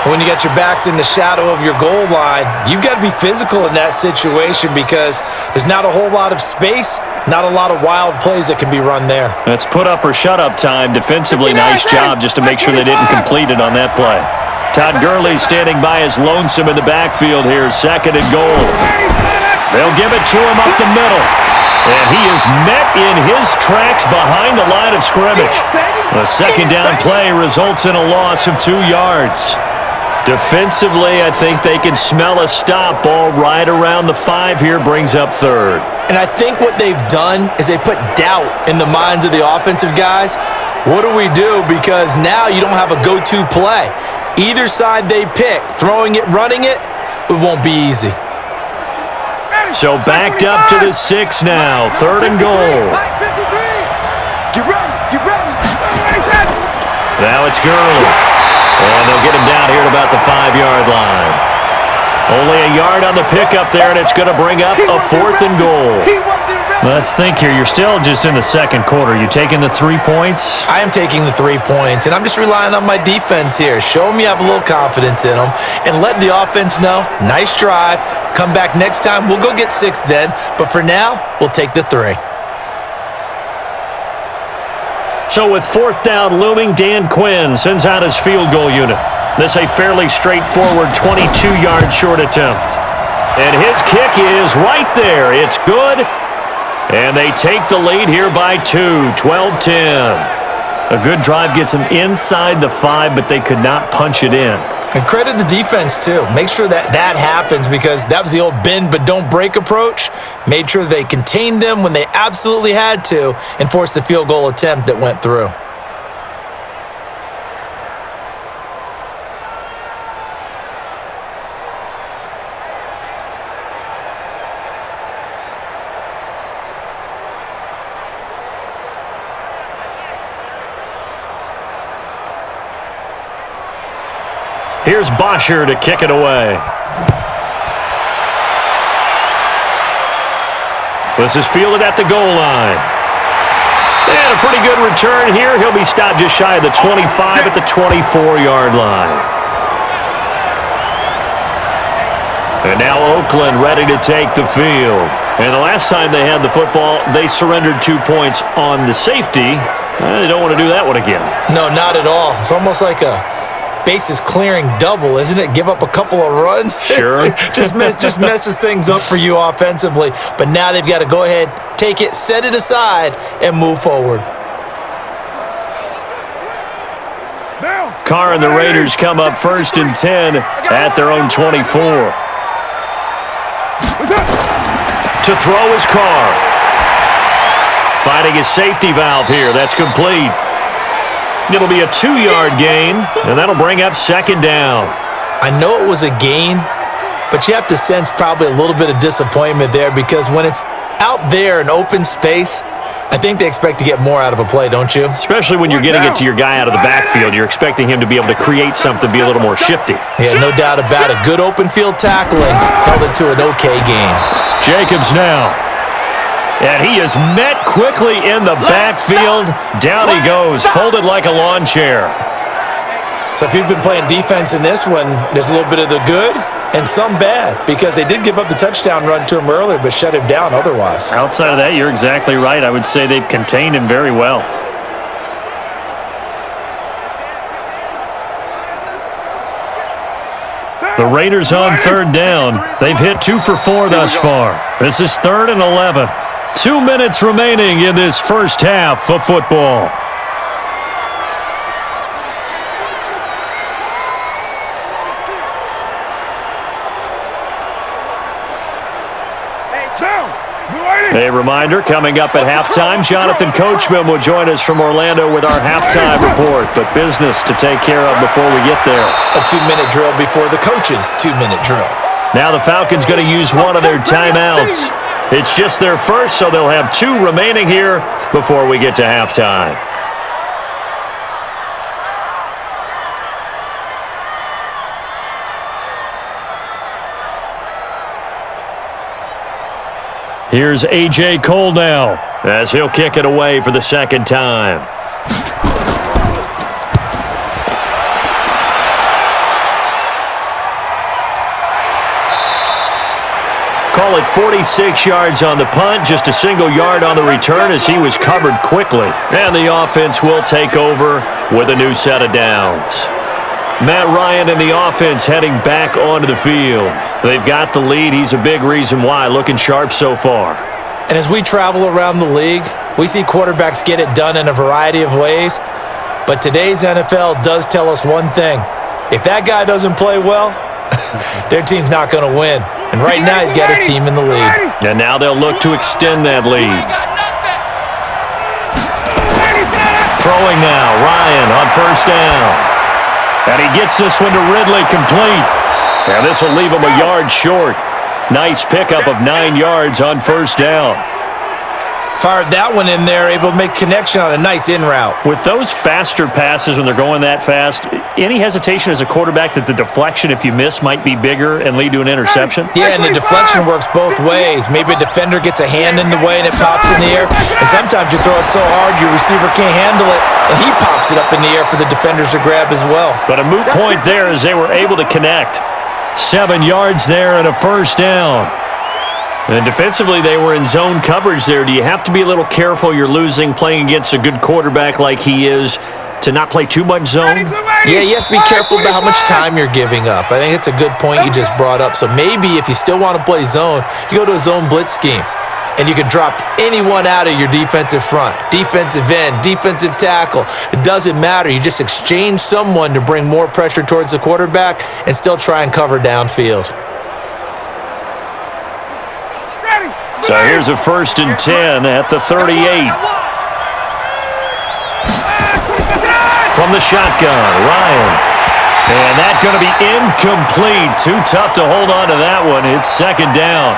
When you got your backs in the shadow of your goal line, you've got to be physical in that situation because there's not a whole lot of space, not a lot of wild plays that can be run there. That's put up or shut up time. Defensively, nice job just to make sure they didn't complete it on that play. Todd Gurley standing by his lonesome in the backfield here, second and goal. They'll give it to him up the middle. And he is met in his tracks behind the line of scrimmage. The second down play results in a loss of 2 yards. Defensively, I think they can smell a stop ball right around the 5 here, brings up third. And I think what they've done is they put doubt in the minds of the offensive guys. What do we do? Because now you don't have a go-to play. Either side they pick, throwing it, running it, it won't be easy. So backed up to the 6 now, third and goal. Now it's Gurley. And they'll get him down here at about the 5-yard line. Only a yard on the pickup there, and it's going to bring up a fourth and goal. Let's think here. You're still just in the second quarter. You taking the 3 points? I am taking the 3 points, and I'm just relying on my defense here. Show them you have a little confidence in them, and let the offense know, nice drive. Come back next time. We'll go get 6 then, but for now, we'll take the 3. So with fourth down looming, Dan Quinn sends out his field goal unit. This a fairly straightforward 22-yard short attempt. And his kick is right there. It's good. And they take the lead here by 2, 12-10. A good drive gets them inside the 5, but they could not punch it in. And credit the defense, too. Make sure that happens because that was the old bend but don't break approach. Made sure they contained them when they absolutely had to and forced the field goal attempt that went through. Here's Bosher to kick it away. This is fielded at the goal line. And a pretty good return here. He'll be stopped just shy of the 25 at the 24-yard line. And now Oakland ready to take the field. And the last time they had the football, they surrendered 2 points on the safety. They don't want to do that one again. No, not at all. It's almost like a bases clearing double, isn't it? Give up a couple of runs. Sure. just messes things up for you offensively. But now they've got to go ahead, take it, set it aside, and move forward. Carr and the Raiders come up first and 10 at their own 24. To throw is Carr. Finding his safety valve here. That's complete. It'll be a 2-yard gain, and that'll bring up second down. I know it was a gain, but you have to sense probably a little bit of disappointment there because when it's out there in open space, I think they expect to get more out of a play, don't you? Especially when you're getting it to your guy out of the backfield. You're expecting him to be able to create something, be a little more shifty. Yeah, no doubt about it. Good open field tackling held it to an okay game. Jacobs now. And he is met quickly in the backfield. Down he goes, folded like a lawn chair. So if you've been playing defense in this one, there's a little bit of the good and some bad because they did give up the touchdown run to him earlier but shut him down otherwise. Outside of that, you're exactly right. I would say they've contained him very well. The Raiders on third down. They've hit 2 for 4 thus far. This is 3rd and 11. 2 minutes remaining in this first half of football. A reminder, coming up at halftime, Jonathan Coachman will join us from Orlando with our halftime report, but business to take care of before we get there. A 2-minute drill before the coach's 2-minute drill. Now the Falcons going to use one of their timeouts. It's just their first, so they'll have 2 remaining here before we get to halftime. Here's A.J. Cole now as he'll kick it away for the second time. Call it 46 yards on the punt, just a single yard on the return as he was covered quickly. And the offense will take over with a new set of downs. Matt Ryan and the offense heading back onto the field. They've got the lead. He's a big reason why. Looking sharp so far. And as we travel around the league, we see quarterbacks get it done in a variety of ways. But today's NFL does tell us one thing. If that guy doesn't play well, their team's not going to win. And right now he's got his team in the lead. And now they'll look to extend that lead. Throwing now, Ryan on first down. And he gets this one to Ridley complete. And this will leave him a yard short. Nice pickup of 9 yards on first down. Fired that one in there, able to make connection on a nice in route. With those faster passes when they're going that fast, any hesitation as a quarterback that the deflection, if you miss, might be bigger and lead to an interception? Yeah, and the deflection works both ways. Maybe a defender gets a hand in the way and it pops in the air. And sometimes you throw it so hard your receiver can't handle it, and he pops it up in the air for the defenders to grab as well. But a moot point there as they were able to connect. 7 yards there and a first down. And defensively, they were in zone coverage there. Do you have to be a little careful? You're losing playing against a good quarterback like he is to not play too much zone? Yeah, you have to be careful about how much time you're giving up. I think it's a good point you just brought up. So maybe if you still want to play zone, you go to a zone blitz scheme. And you can drop anyone out of your defensive front, defensive end, defensive tackle. It doesn't matter. You just exchange someone to bring more pressure towards the quarterback and still try and cover downfield. So here's a 1st and 10 at the 38. From the shotgun, Ryan. And that's going to be incomplete. Too tough to hold on to that one. It's 2nd down.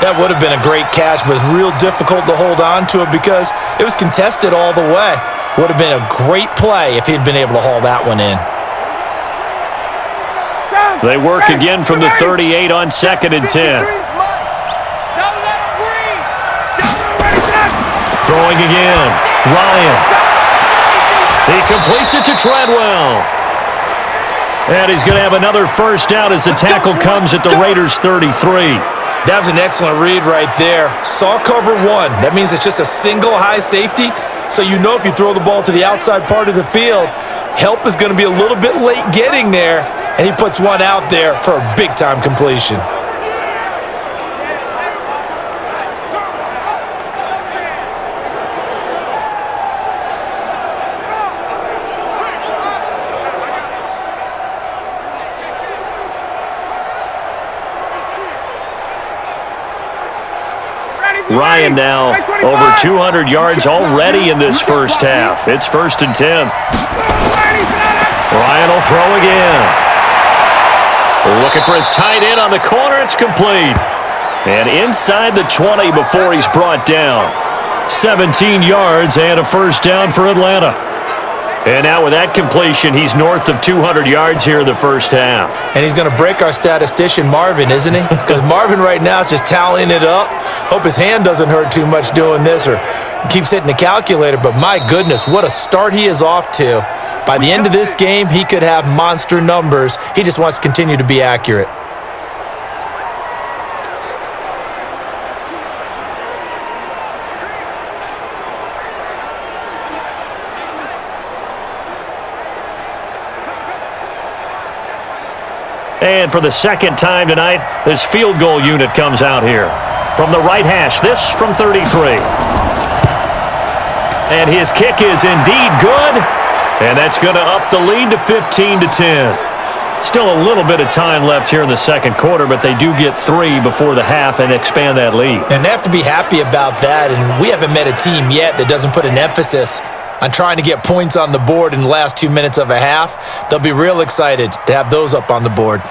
That would have been a great catch, but it's real difficult to hold on to it because it was contested all the way. Would have been a great play if he'd been able to haul that one in. They work again from the 38 on 2nd and 10. Throwing again, Ryan. He completes it to Treadwell. And he's going to have another first down as the tackle comes at the Raiders' 33. That was an excellent read right there. Saw cover 1. That means it's just a single high safety. So you know if you throw the ball to the outside part of the field, help is going to be a little bit late getting there. And he puts one out there for a big-time completion. Ryan now over 200 yards already in this first half. It's 1st and 10. Ryan will throw again. Looking for his tight end on the corner. It's complete. And inside the 20 before he's brought down. 17 yards and a first down for Atlanta. And now with that completion, he's north of 200 yards here in the first half. And he's going to break our statistician, Marvin, isn't he? Because Marvin right now is just tallying it up. Hope his hand doesn't hurt too much doing this or keeps hitting the calculator. But my goodness, what a start he is off to. By the end of this game, he could have monster numbers. He just wants to continue to be accurate. And for the second time tonight, this field goal unit comes out here. From the right hash, this from 33. And his kick is indeed good. And that's going to up the lead to 15-10. Still a little bit of time left here in the second quarter, but they do get 3 before the half and expand that lead. And they have to be happy about that, and we haven't met a team yet that doesn't put an emphasis on trying to get points on the board in the last 2 minutes of a half. They'll be real excited to have those up on the board.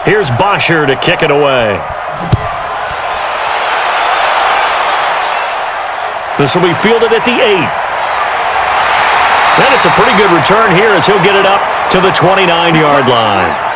Here's Bosher to kick it away. This will be fielded at the 8. And it's a pretty good return here as he'll get it up to the 29-yard line.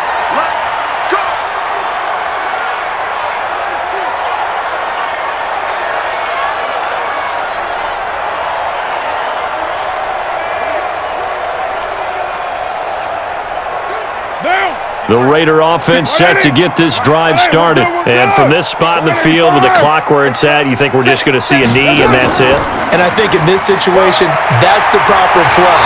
The Raider offense set to get this drive started. And from this spot in the field with the clock where it's at, you think we're just going to see a knee and that's it? And I think in this situation, that's the proper play.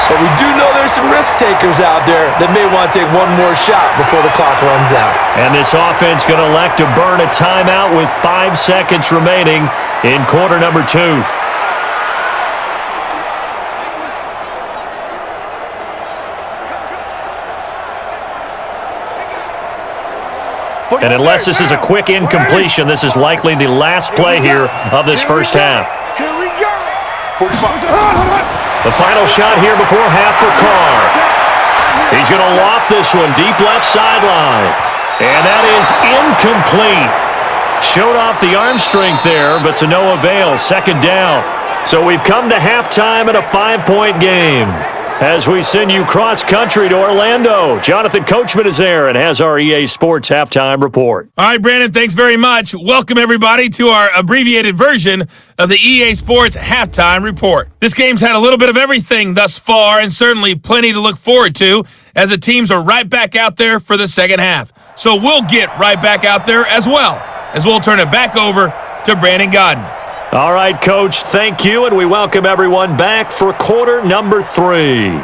But we do know there's some risk takers out there that may want to take one more shot before the clock runs out. And this offense going to elect to burn a timeout with 5 seconds remaining in quarter number 2. And unless this is a quick incompletion, this is likely the last play here of this first half. Here we go. 45. The final shot here before half for Carr. He's going to loft this one deep left sideline. And that is incomplete. Showed off the arm strength there, but to no avail. Second down. So we've come to halftime in a 5-point game. As we send you cross-country to Orlando, Jonathan Coachman is there and has our EA Sports Halftime Report. All right, Brandon, thanks very much. Welcome, everybody, to our abbreviated version of the EA Sports Halftime Report. This game's had a little bit of everything thus far and certainly plenty to look forward to as the teams are right back out there for the second half. So we'll get right back out there as well as we'll turn it back over to Brandon Godden. All right, Coach, thank you, and we welcome everyone back for quarter number 3.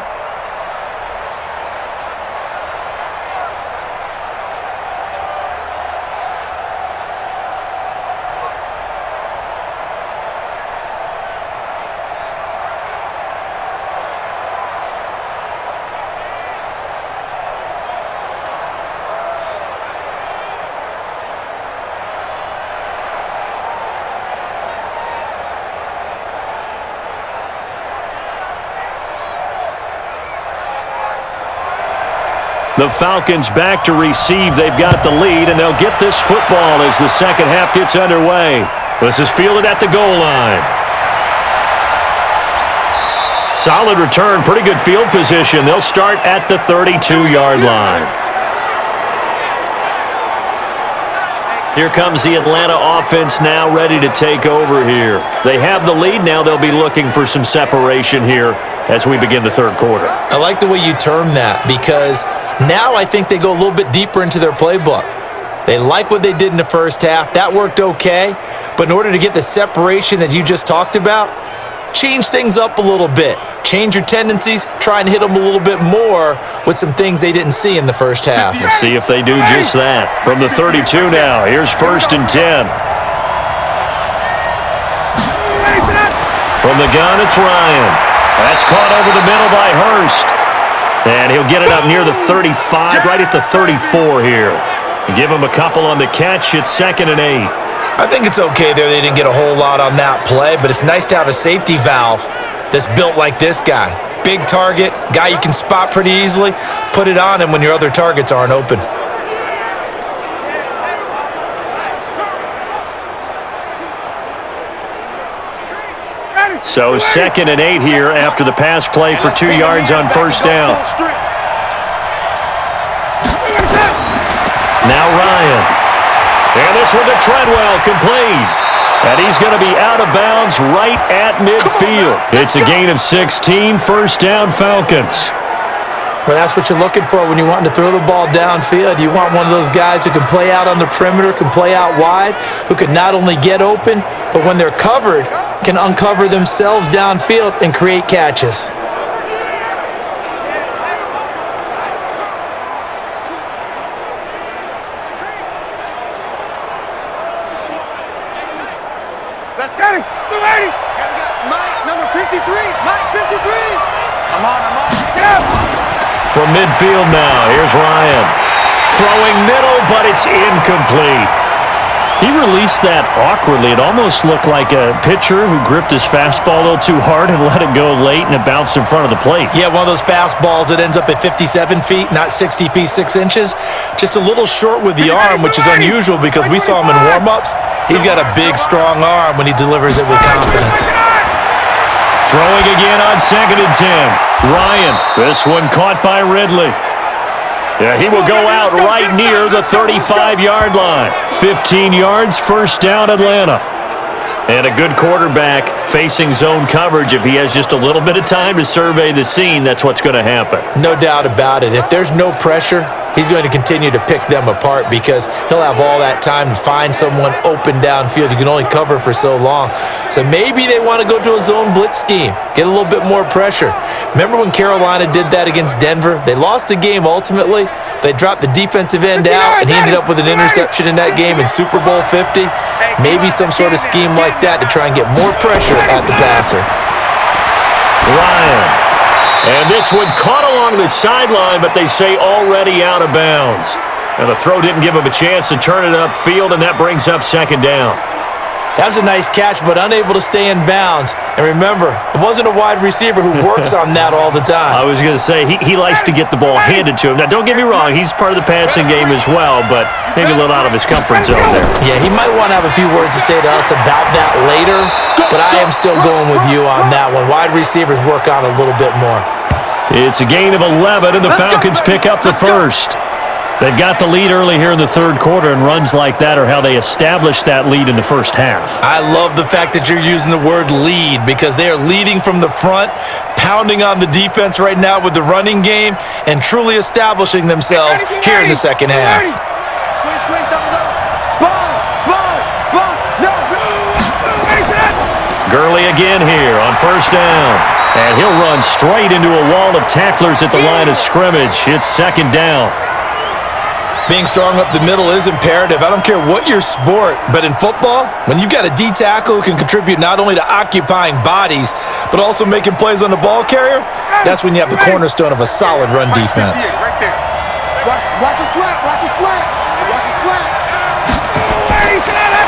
The Falcons back to receive. They've got the lead, and they'll get this football as the second half gets underway. This is fielded at the goal line. Solid return, pretty good field position. They'll start at the 32-yard line. Here comes the Atlanta offense now ready to take over here. They have the lead now. They'll be looking for some separation here as we begin the third quarter. I like the way you term that because now I think they go a little bit deeper into their playbook. They like what they did in the first half. That worked okay. But in order to get the separation that you just talked about, change things up a little bit. Change your tendencies. Try and hit them a little bit more with some things they didn't see in the first half. Let's see if they do just that. From the 32 now, here's 1st and 10. From the gun, it's Ryan. That's caught over the middle by Hurst. And he'll get it up near the 35, right at the 34 here. Give him a couple on the catch. It's 2nd and 8. I think it's okay there. They didn't get a whole lot on that play, but it's nice to have a safety valve that's built like this guy. Big target, guy you can spot pretty easily. Put it on him when your other targets aren't open. So 2nd and 8 here after the pass play for 2 yards on first down. Now Ryan. And this one to Treadwell, complete. And he's going to be out of bounds right at midfield. It's a gain of 16, first down Falcons. Well, that's what you're looking for when you're wanting to throw the ball downfield. You want one of those guys who can play out on the perimeter, can play out wide, who can not only get open, but when they're covered, can uncover themselves downfield and create catches. Let's get it. 280. Mike, number 53. Mike, 53. I'm on. Yeah. From midfield now, here's Ryan. Throwing middle, but it's incomplete. He released that awkwardly. It almost looked like a pitcher who gripped his fastball a little too hard and let it go late, and it bounced in front of the plate. Yeah, one of those fastballs that ends up at 57 feet, not 60 feet, 6 inches. Just a little short with the arm, which is unusual because we saw him in warm-ups. He's got a big, strong arm when he delivers it with confidence. Throwing again on 2nd and 10. Ryan, this one caught by Ridley. Yeah, he will go out right near the 35-yard line. 15 yards, first down, Atlanta. And a good quarterback facing zone coverage. If he has just a little bit of time to survey the scene, that's what's going to happen. No doubt about it. If there's no pressure, he's going to continue to pick them apart because he'll have all that time to find someone open downfield. You can only cover for so long. So maybe they want to go to a zone blitz scheme, get a little bit more pressure. Remember when Carolina did that against Denver? They lost the game ultimately. They dropped the defensive end out, and he ended up with an interception in that game in Super Bowl 50. Maybe some sort of scheme like that to try and get more pressure at the passer. Ryan. And this one caught along the sideline, but they say already out of bounds. And the throw didn't give him a chance to turn it upfield, and that brings up 2nd down. That was a nice catch, but unable to stay in bounds. And remember, it wasn't a wide receiver who works on that all the time. I was going to say, he likes to get the ball handed to him. Now, don't get me wrong, he's part of the passing game as well, but maybe a little out of his comfort zone there. Yeah, he might want to have a few words to say to us about that later, but I am still going with you on that one. Wide receivers work on a little bit more. It's a gain of 11, and the Falcons pick up the first. They've got the lead early here in the 3rd quarter, and runs like that are how they establish that lead in the first half. I love the fact that you're using the word lead because they are leading from the front, pounding on the defense right now with the running game, and truly establishing themselves here in the 2nd half. Squeeze, double. Spawn. No. Gurley again here on 1st down. And he'll run straight into a wall of tacklers at the line of scrimmage. It's 2nd down. Being strong up the middle is imperative. I don't care what your sport, but in football, when you've got a D tackle who can contribute not only to occupying bodies, but also making plays on the ball carrier, that's when you have the cornerstone of a solid run defense. Right there. Watch a slant.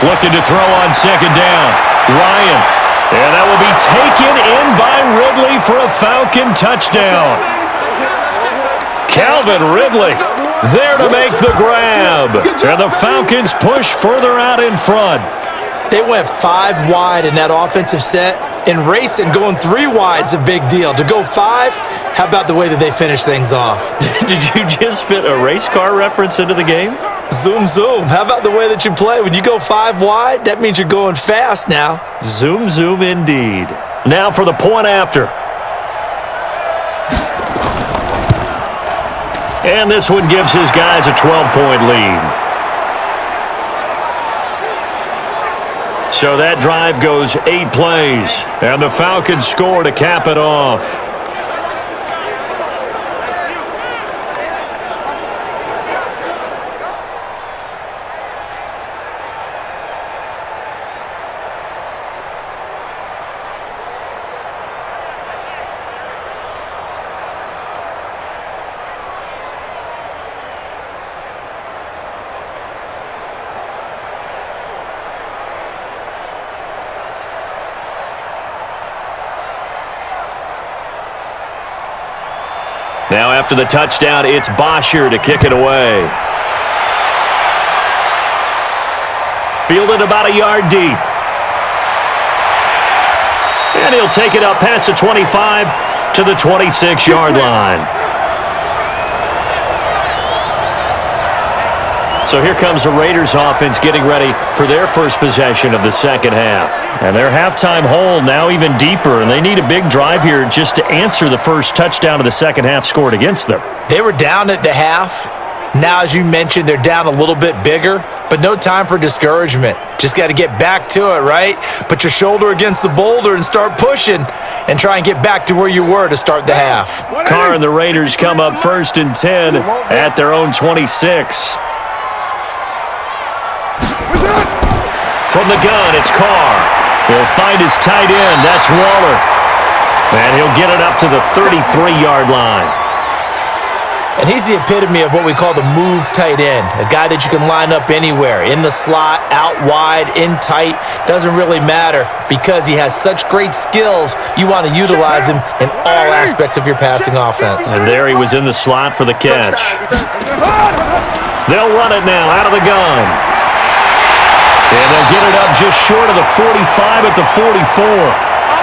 Looking to throw on 2nd down. Ryan. And that will be taken in by Ridley for a Falcon touchdown. Calvin Ridley there to make the grab. And the Falcons push further out in front. They went 5 wide in that offensive set. In racing, going 3 wide's a big deal. To go 5, how about the way that they finish things off? Did you just fit a race car reference into the game? Zoom. How about the way that you play? When you go 5 wide, that means you're going fast now. Zoom indeed. Now for the point after. And this one gives his guys a 12-point lead. So that drive goes 8 plays, and the Falcons score to cap it off. Now after the touchdown, it's Bosher to kick it away. Fielded about a yard deep. And he'll take it up past the 25 to the 26-yard line. So here comes the Raiders offense getting ready for their first possession of the 2nd half. And their halftime hole now even deeper, and they need a big drive here just to answer the first touchdown of the 2nd half scored against them. They were down at the half. Now, as you mentioned, they're down a little bit bigger, but no time for discouragement. Just got to get back to it, right? Put your shoulder against the boulder and start pushing and try and get back to where you were to start the half. Carr and the Raiders come up 1st and 10 at their own 26. From the gun, it's Carr. He'll find his tight end. That's Waller. And he'll get it up to the 33-yard line. And he's the epitome of what we call the move tight end, a guy that you can line up anywhere, in the slot, out wide, in tight, doesn't really matter because he has such great skills. You want to utilize him in all aspects of your passing offense. And there he was in the slot for the catch. They'll run it now out of the gun. And they'll get it up just short of the 45 at the 44.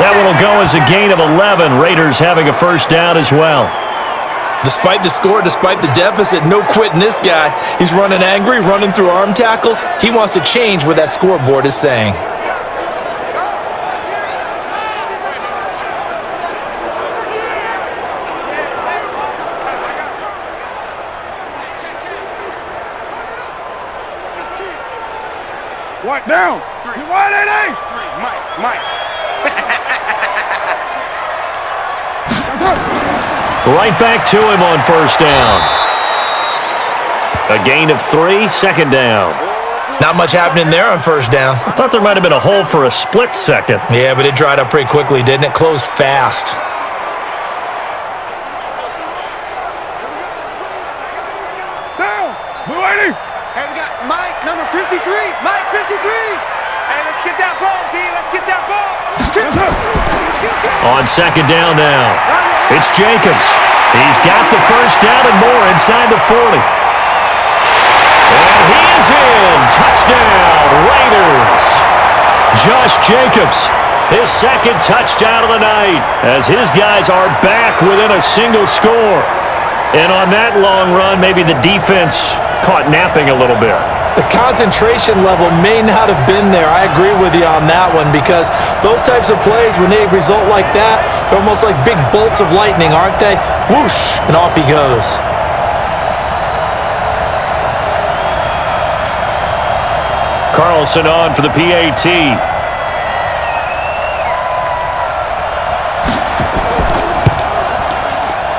That one will go as a gain of 11. Raiders having a first down as well. Despite the score, despite the deficit, no quitting this guy. He's running angry, running through arm tackles. He wants to change what that scoreboard is saying. What down? 3. Wide 8. 3. Mike. Right back to him on first down. A gain of 3, second down. Not much happening there on first down. I thought there might have been a hole for a split second. Yeah, but it dried up pretty quickly, didn't it? Closed fast. Down. 280. Hey, we got Mike, number 53. Mike, 53. Hey, let's get that ball, D. Let's get that ball. On second down now, it's Jacobs. He's got the first down and more inside the 40. And he is in. Touchdown, Raiders. Josh Jacobs, his second touchdown of the night, as his guys are back within a single score. And on that long run, maybe the defense caught napping a little bit. The concentration level may not have been there. I agree with you on that one because those types of plays, when they result like that, they're almost like big bolts of lightning, aren't they? Whoosh, and off he goes. Carlson on for the PAT.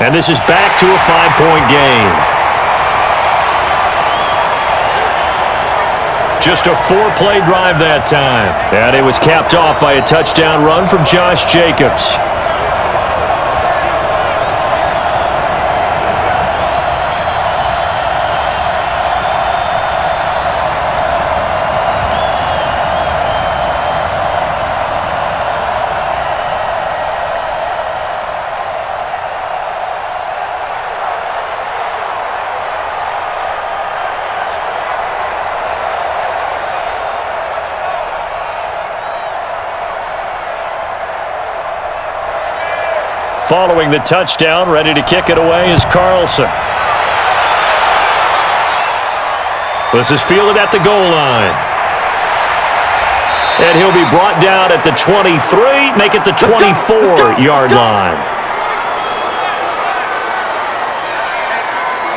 And this is back to a 5-point game. Just a 4-play drive that time. And it was capped off by a touchdown run from Josh Jacobs. Following the touchdown, ready to kick it away is Carlson. This is fielded at the goal line. And he'll be brought down at the 23, make it the 24-yard line.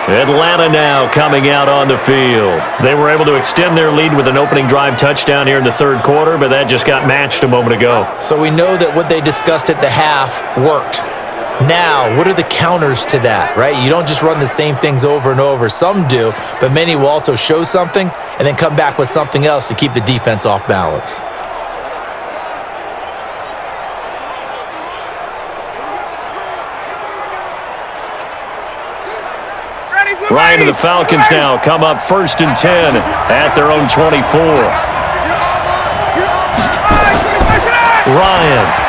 Atlanta now coming out on the field. They were able to extend their lead with an opening drive touchdown here in the third quarter, but that just got matched a moment ago. So we know that what they discussed at the half worked. Now, what are the counters to that, right? You don't just run the same things over and over. Some do, but many will also show something and then come back with something else to keep the defense off balance. Ryan and the Falcons now come up 1st and 10 at their own 24. Ryan.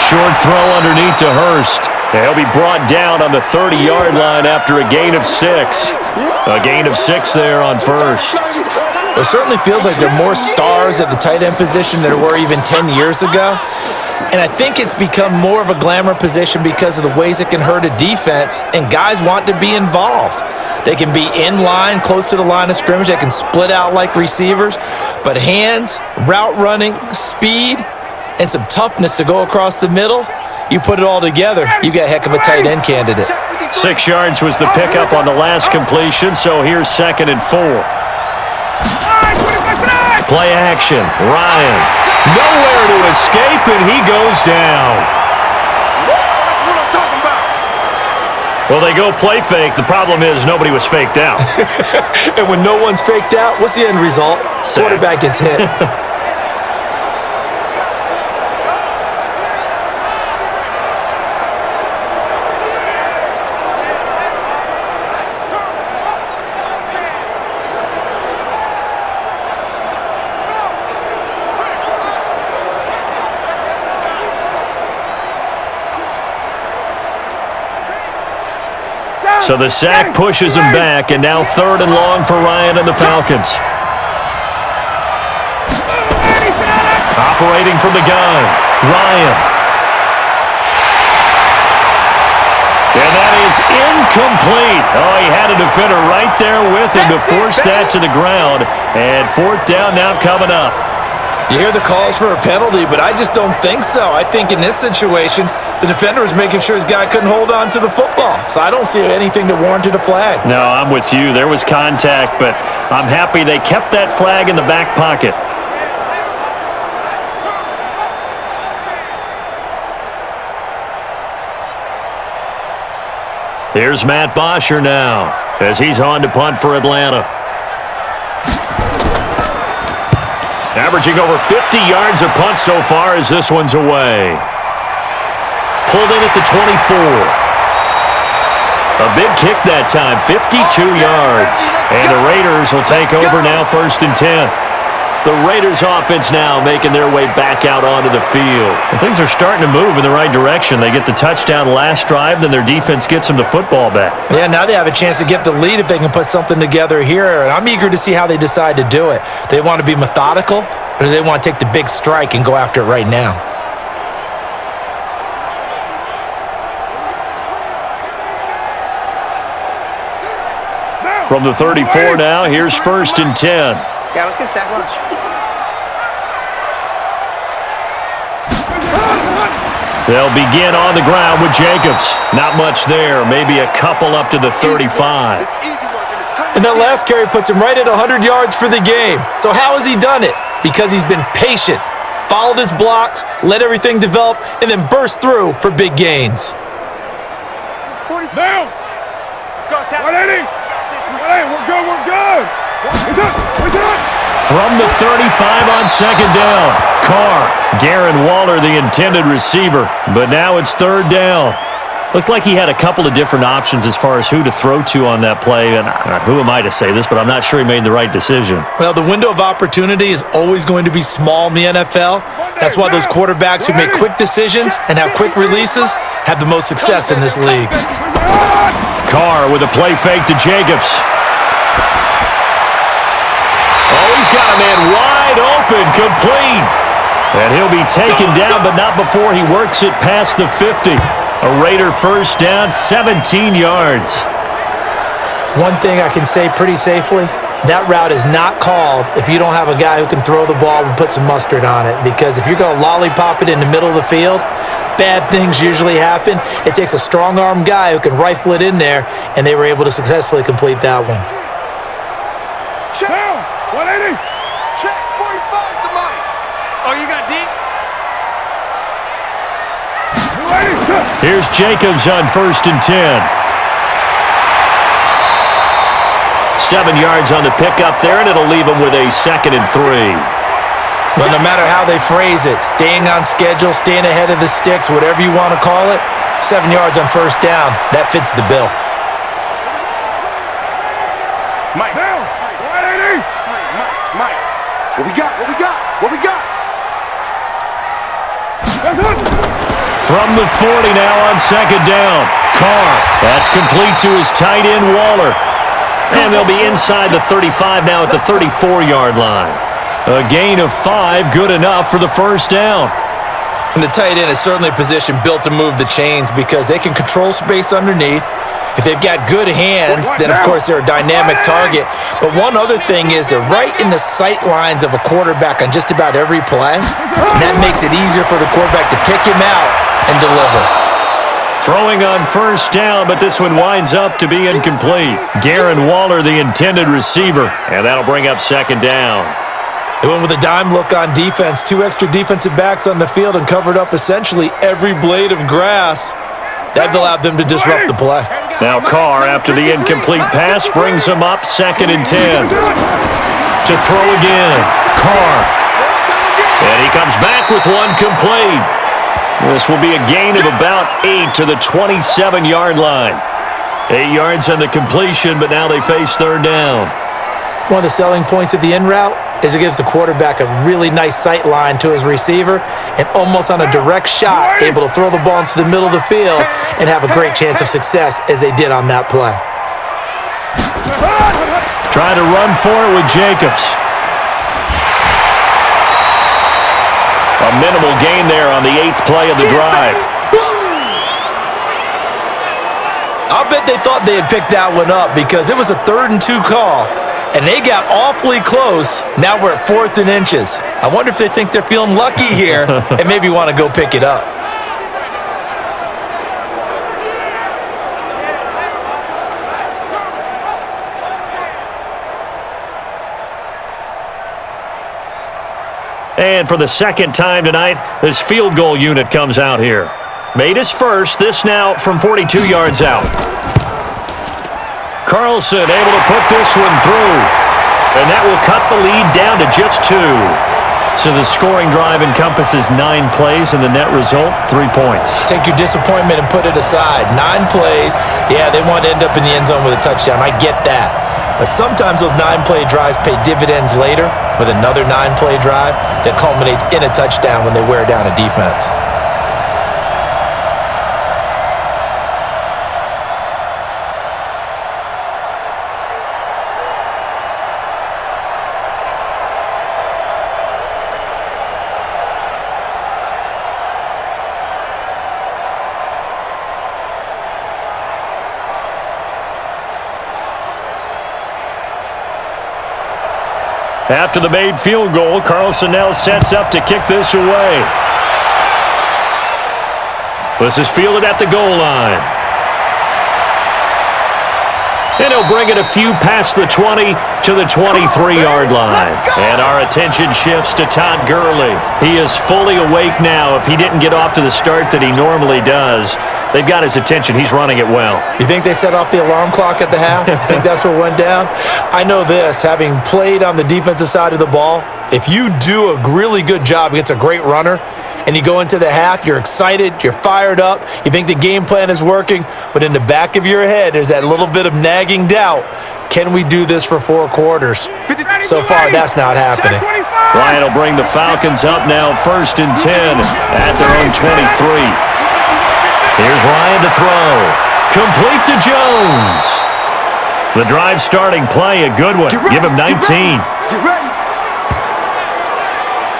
Short throw underneath to Hurst. He'll be brought down on the 30-yard line after a gain of 6. A gain of 6 there on first. It certainly feels like there are more stars at the tight end position than there were even 10 years ago. And I think it's become more of a glamour position because of the ways it can hurt a defense, and guys want to be involved. They can be in line, close to the line of scrimmage. They can split out like receivers. But hands, route running, speed, and some toughness to go across the middle, you put it all together, you got a heck of a tight end candidate. 6 yards was the pickup on the last completion, so here's 2nd and 4. Play action. Ryan. Nowhere to escape, and he goes down. What I'm talking about. Well, they go play fake. The problem is nobody was faked out. And when no one's faked out, what's the end result? Sack. Quarterback gets hit. So the sack pushes him back, and now 3rd and long for Ryan and the Falcons. Operating from the gun, Ryan. And that is incomplete. Oh, he had a defender right there with him to force that to the ground. And 4th down now coming up. You hear the calls for a penalty, but I just don't think so. I think in this situation, the defender was making sure his guy couldn't hold on to the football. So I don't see anything that warranted a flag. No, I'm with you. There was contact, but I'm happy they kept that flag in the back pocket. Here's Matt Bosher now as he's on to punt for Atlanta. Averaging over 50 yards a punt so far as this one's away. Pulled in at the 24. A big kick that time, 52 yards. And the Raiders will take over now 1st and 10. The Raiders offense now making their way back out onto the field. And things are starting to move in the right direction. They get the touchdown last drive, then their defense gets them the football back. Yeah, now they have a chance to get the lead if they can put something together here. And I'm eager to see how they decide to do it. Do they want to be methodical, or do they want to take the big strike and go after it right now? From the 34 now, here's 1st and 10. Yeah, let's get a sack lunch. They'll begin on the ground with Jacobs. Not much there, maybe a couple up to the 35. And that last carry puts him right at 100 yards for the game. So how has he done it? Because he's been patient, followed his blocks, let everything develop, and then burst through for big gains. 40 down. Let's go, Tap. 180. 180. We're good. We're good. It's up. It's up. From the 35 on 2nd down, Carr. Darren Waller, the intended receiver, but now it's 3rd down. Looked like he had a couple of different options as far as who to throw to on that play. And who am I to say this, but I'm not sure he made the right decision. Well, the window of opportunity is always going to be small in the NFL. That's why those quarterbacks who make quick decisions and have quick releases have the most success in this league. Carr with a play fake to Jacobs. Oh, he's got a man wide open, complete. And he'll be taken down, but not before he works it past the 50. A Raider 1st down, 17 yards. One thing I can say pretty safely, that route is not called if you don't have a guy who can throw the ball and put some mustard on it. Because if you're going to lollipop it in the middle of the field, bad things usually happen. It takes a strong-armed guy who can rifle it in there, and they were able to successfully complete that one. Check. 180. Check 45 to Mike. Oh, you got deep? 280. Here's Jacobs on 1st and 10. 7 yards on the pickup there, and it'll leave him with a 2nd and 3. But no matter how they phrase it, staying on schedule, staying ahead of the sticks, whatever you want to call it, 7 yards on 1st down, that fits the bill. Mike. Down. 180. Mike. What we got? What we got? What we got? That's it. From the 40 now on 2nd down. Carr. That's complete to his tight end, Waller. And they'll be inside the 35 now at the 34-yard line. A gain of 5, good enough for the 1st down. And the tight end is certainly a position built to move the chains because they can control space underneath. If they've got good hands, then of course they're a dynamic target. But one other thing is they're right in the sight lines of a quarterback on just about every play. And that makes it easier for the quarterback to pick him out and deliver. Throwing on first down, but this one winds up to be incomplete. Darren Waller, the intended receiver, and that'll bring up second down. They went with a dime look on defense. 2 extra defensive backs on the field and covered up essentially every blade of grass. That allowed them to disrupt the play. Now Carr, after the incomplete pass, brings him up 2nd and 10. To throw again. Carr. And he comes back with one complete. This will be a gain of about 8 to the 27-yard line. 8 yards on the completion, but now they face third down. One of the selling points of the in route is it gives the quarterback a really nice sight line to his receiver and almost on a direct shot able to throw the ball into the middle of the field and have a great chance of success as they did on that play. Trying to run for it with Jacobs. A minimal gain there on the 8th play of the drive. I'll bet they thought they had picked that one up because it was a 3rd and 2 call, and they got awfully close. Now we're at 4th and inches. I wonder if they think they're feeling lucky here and maybe want to go pick it up. And for the second time tonight, this field goal unit comes out here. Made his first, this now from 42 yards out. Carlson able to put this one through. And that will cut the lead down to just 2. So the scoring drive encompasses 9 plays, and the net result, 3 points. Take your disappointment and put it aside. 9 plays, yeah, they want to end up in the end zone with a touchdown. I get that. But sometimes those 9-play drives pay dividends later with another 9-play drive that culminates in a touchdown when they wear down a defense. After the made field goal, Carlson now sets up to kick this away. This is fielded at the goal line. And he'll bring it a few past the 20 to the 23-yard line. And our attention shifts to Todd Gurley. He is fully awake now. If he didn't get off to the start that he normally does, they've got his attention. He's running it well. You think they set off the alarm clock at the half? You think that's what went down? I know this, having played on the defensive side of the ball, if you do a really good job against a great runner, and you go into the half, you're excited, you're fired up, you think the game plan is working, but in the back of your head, there's that little bit of nagging doubt. Can we do this for 4 quarters? So far, that's not happening. Ryan will bring the Falcons up now, 1st and 10 at their own 23. Here's Ryan to throw. Complete to Jones. The drive starting play, a good one. Give him 19. Get ready.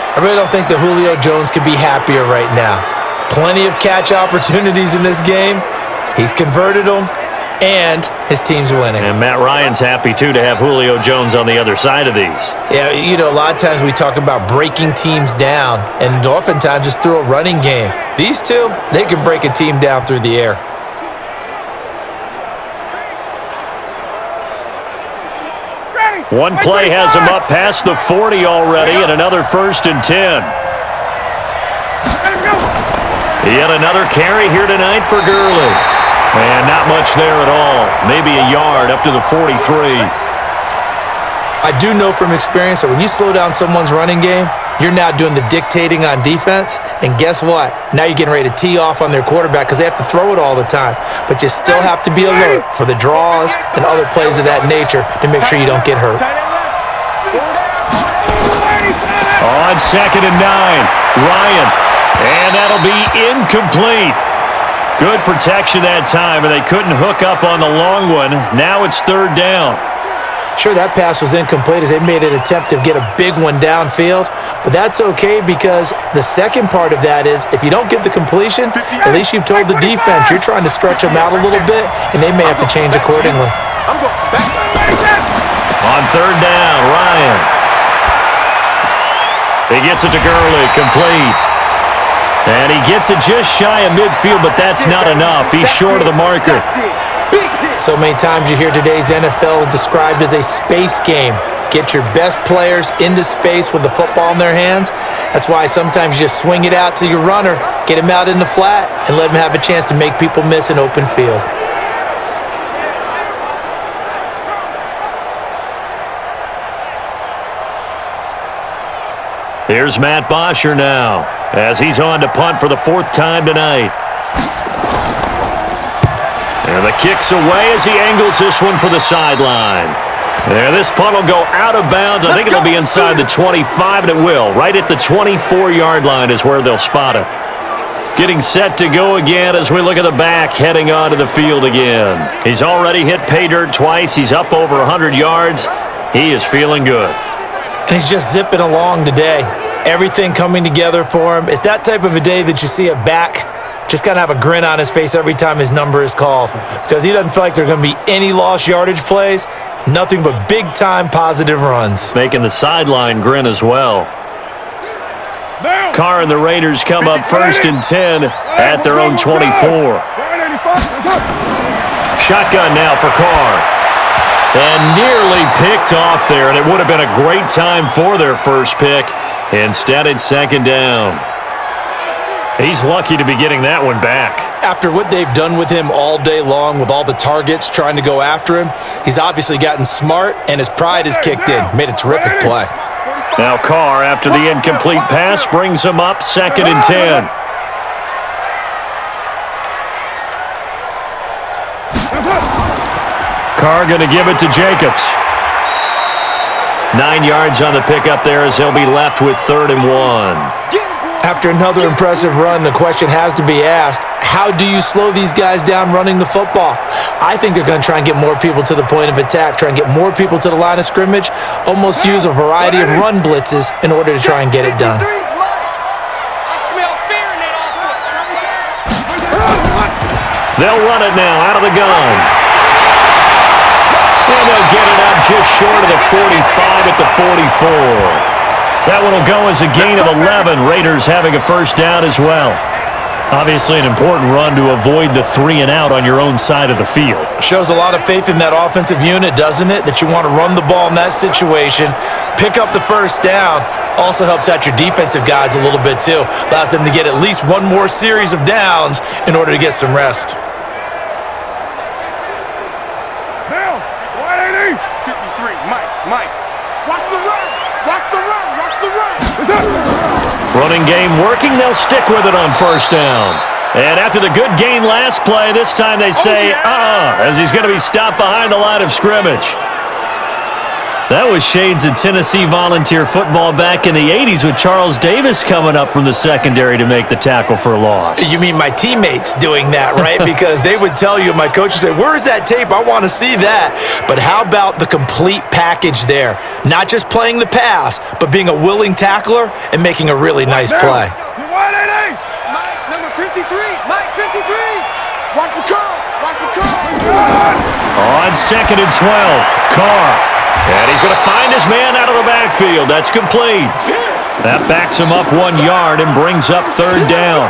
I really don't think that Julio Jones could be happier right now. Plenty of catch opportunities in this game. He's converted them, and his team's winning. And Matt Ryan's happy, too, to have Julio Jones on the other side of these. Yeah, you know, a lot of times we talk about breaking teams down, and oftentimes it's through a running game. These two, they can break a team down through the air. One play has him up past the 40 already, and another 1st and 10. Yet another carry here tonight for Gurley. And not much there at all. Maybe a yard up to the 43. I do know from experience that when you slow down someone's running game, you're now doing the dictating on defense, and guess what? Now you're getting ready to tee off on their quarterback because they have to throw it all the time. But you still have to be alert for the draws and other plays of that nature to make sure you don't get hurt. On 2nd and 9, Ryan, and that'll be incomplete. Good protection that time, and they couldn't hook up on the long one. Now it's 3rd down. Sure, that pass was incomplete as they made an attempt to get a big one downfield, but that's okay because the second part of that is if you don't get the completion, at least you've told the defense you're trying to stretch them out a little bit, and they may have to change accordingly. On 3rd down, Ryan. He gets it to Gurley, complete. And he gets it just shy of midfield, but that's not enough. He's short of the marker. So many times you hear today's NFL described as a space game. Get your best players into space with the football in their hands. That's why sometimes you just swing it out to your runner, get him out in the flat, and let him have a chance to make people miss an open field. Here's Matt Bosher now, as he's on to punt for the 4th time tonight. And the kick's away as he angles this one for the sideline. And this punt will go out of bounds. I think it'll be inside the 25, and it will. Right at the 24-yard line is where they'll spot it. Getting set to go again as we look at the back heading onto the field again. He's already hit pay dirt twice. He's up over 100 yards. He is feeling good. And he's just zipping along today. Everything coming together for him. It's that type of a day that you see a back just kind of have a grin on his face every time his number is called, because he doesn't feel like there are going to be any lost yardage plays, nothing but big-time positive runs. Making the sideline grin as well. Carr and the Raiders come up 1st and 10 at their own 24. Shotgun now for Carr. And nearly picked off there, and it would have been a great time for their first pick. Instead, it's 2nd down. He's lucky to be getting that one back. After what they've done with him all day long, with all the targets trying to go after him, he's obviously gotten smart, and his pride has kicked in. Made a terrific play. Now Carr, after the incomplete pass, brings him up 2nd and 10. Carr going to give it to Jacobs. 9 yards on the pickup there as he'll be left with 3rd and 1. After another impressive run, the question has to be asked, how do you slow these guys down running the football? I think they're going to try and get more people to the point of attack, try and get more people to the line of scrimmage, almost use a variety of run blitzes in order to try and get it done. They'll run it now out of the gun. And they'll get it up just short of the 45 at the 44. That one will go as a gain of 11. Raiders having a 1st down as well. Obviously an important run to avoid the 3 and out on your own side of the field. Shows a lot of faith in that offensive unit, doesn't it? That you want to run the ball in that situation, pick up the 1st down. Also helps out your defensive guys a little bit too. Allows them to get at least one more series of downs in order to get some rest. Now, 180. 53, Mike. Watch the run. Watch the run. Watch the run. Running game working. They'll stick with it on 1st down. And after the good gain last play, this time they say, as he's going to be stopped behind the line of scrimmage. That was shades of Tennessee volunteer football back in the 80s with Charles Davis coming up from the secondary to make the tackle for a loss. You mean my teammates doing that, right? Because they would tell you, my coach would say, where's that tape? I want to see that. But how about the complete package there? Not just playing the pass, but being a willing tackler and making a really nice play. 180. Mike, number 53. Mike, 53. Watch the call. Watch the call. On 2nd and 12, Carr. And he's going to find his man out of the backfield. That's complete. That backs him up 1 yard and brings up 3rd down.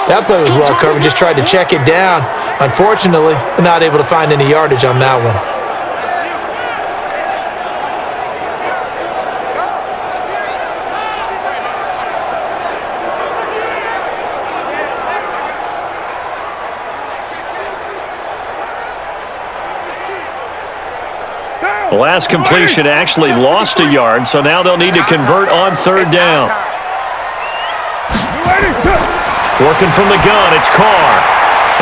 That play was well covered. Just tried to check it down. Unfortunately, not able to find any yardage on that one. The last completion actually lost a yard, so now they'll need to convert on 3rd down. Working from the gun, it's Carr.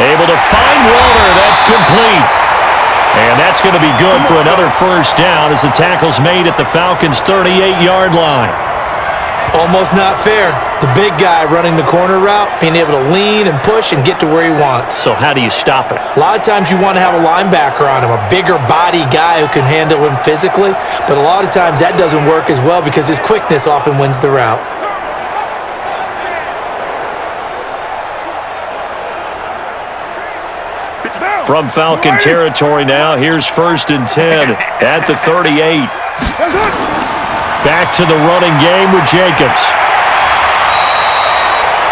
Able to find Walter. That's complete. And that's going to be good for another 1st down as the tackle's made at the Falcons' 38-yard line. Almost not fair. The big guy running the corner route, being able to lean and push and get to where he wants. So how do you stop it? A lot of times you want to have a linebacker on him, a bigger body guy who can handle him physically, but a lot of times that doesn't work as well because his quickness often wins the route. From Falcon territory now, here's 1st and 10 at the 38. Back to the running game with Jacobs.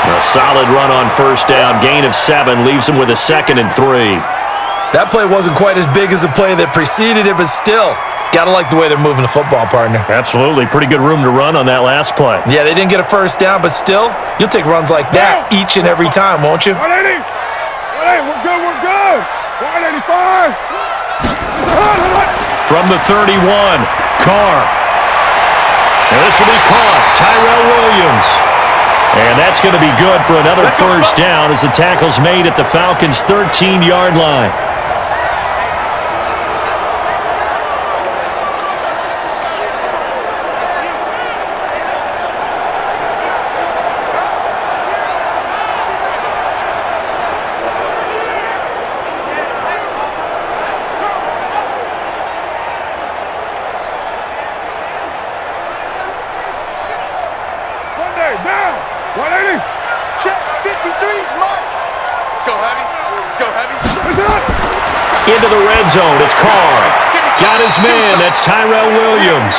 A solid run on first down. Gain of 7 leaves him with a 2nd and 3. That play wasn't quite as big as the play that preceded it, but still, got to like the way they're moving the football, partner. Absolutely. Pretty good room to run on that last play. Yeah, they didn't get a first down, but still, you'll take runs like that each and every time, won't you? 180. 180. We're good. We're good. 185. From the 31, Carr. And this will be caught. Tyrell Williams. And that's going to be good for another first down as the tackle's made at the Falcons' 13-yard line. Down. 180. Check 53's Mike. Let's go heavy. Let's go heavy. Into the red zone. It's Carr. Got his man. That's Tyrell Williams.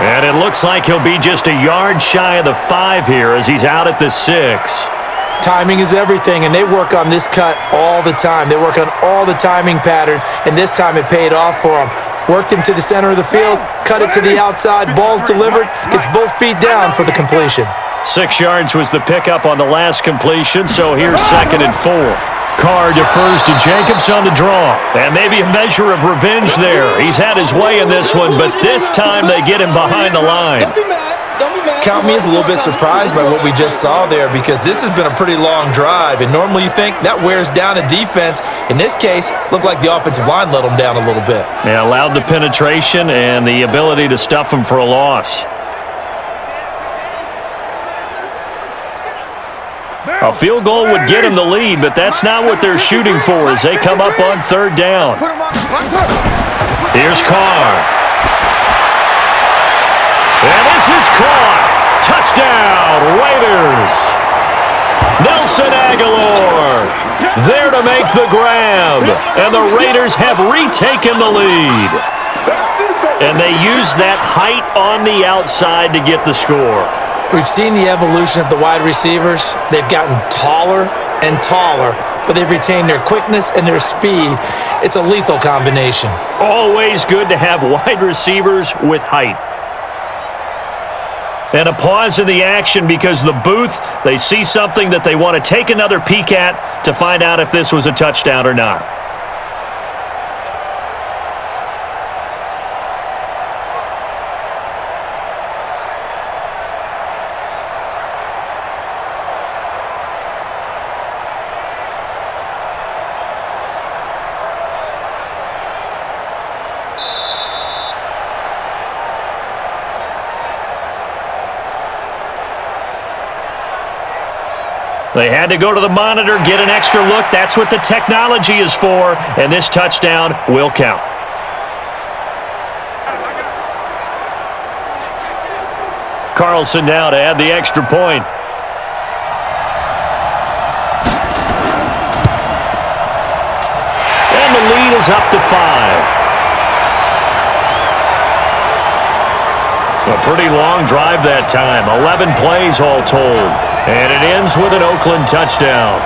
And it looks like he'll be just a yard shy of the 5 here as he's out at the 6. Timing is everything, and they work on this cut all the time. They work on all the timing patterns, and this time it paid off for them. Worked him to the center of the field, cut it to the outside, ball's delivered, gets both feet down for the completion. 6 yards was the pickup on the last completion, so here's 2nd and 4. Carr defers to Jacobs on the draw. And maybe a measure of revenge there. He's had his way in this one, but this time they get him behind the line. Don't be mad. Don't be mad. Count me as a little bit surprised by what we just saw there because this has been a pretty long drive, and normally you think that wears down a defense. In this case, looked like the offensive line let them down a little bit. Yeah, allowed the penetration and the ability to stuff them for a loss. A field goal would get him the lead, but that's not what they're shooting for as they come up on 3rd down. Here's Carr. And this is caught. Touchdown, Raiders. Nelson Aguilar there to make the grab. And the Raiders have retaken the lead. And they use that height on the outside to get the score. We've seen the evolution of the wide receivers. They've gotten taller and taller, but they've retained their quickness and their speed. It's a lethal combination. Always good to have wide receivers with height. And a pause in the action because the booth, they see something that they want to take another peek at to find out if this was a touchdown or not. They had to go to the monitor, get an extra look. That's what the technology is for, and this touchdown will count. Carlson now to add the extra point. And the lead is up to 5. A pretty long drive that time, 11 plays all told. And it ends with an Oakland touchdown.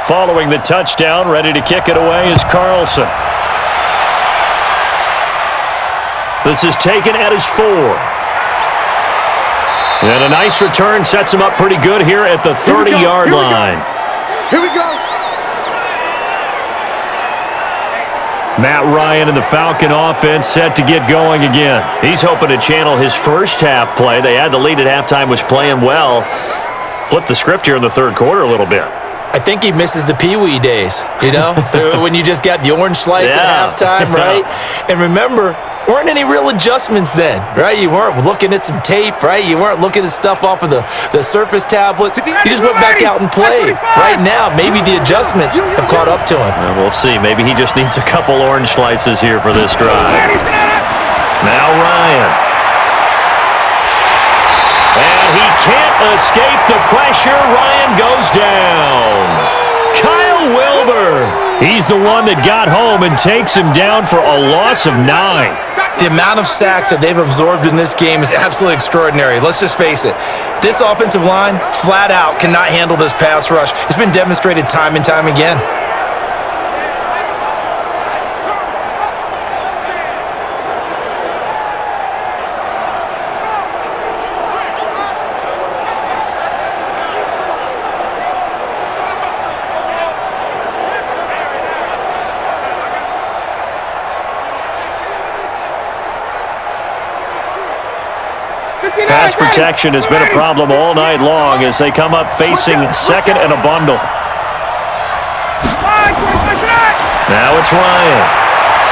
Following the touchdown, ready to kick it away is Carlson. This is taken at his 4. And a nice return sets him up pretty good here at the 30-yard line. Here we go. Matt Ryan and the Falcon offense set to get going again. He's hoping to channel his first half play. They had the lead at halftime, was playing well. Flip the script here in the 3rd quarter a little bit. I think he misses the Pee-wee days, you know, when you just got the orange slice at halftime, right? And remember, weren't any real adjustments then, right? You weren't looking at some tape, right? You weren't looking at stuff off of the Surface tablets. You just went back out and played. Right now, maybe the adjustments have caught up to him. Well, we'll see. Maybe he just needs a couple orange slices here for this drive. Now Ryan. And he can't escape the pressure. Ryan goes down. Kyle Wilbur. He's the one that got home and takes him down for a loss of 9. The amount of sacks that they've absorbed in this game is absolutely extraordinary. Let's just face it. This offensive line, flat out, cannot handle this pass rush. It's been demonstrated time and time again. Pass protection has been a problem all night long as they come up facing second and a bundle. Now it's Ryan.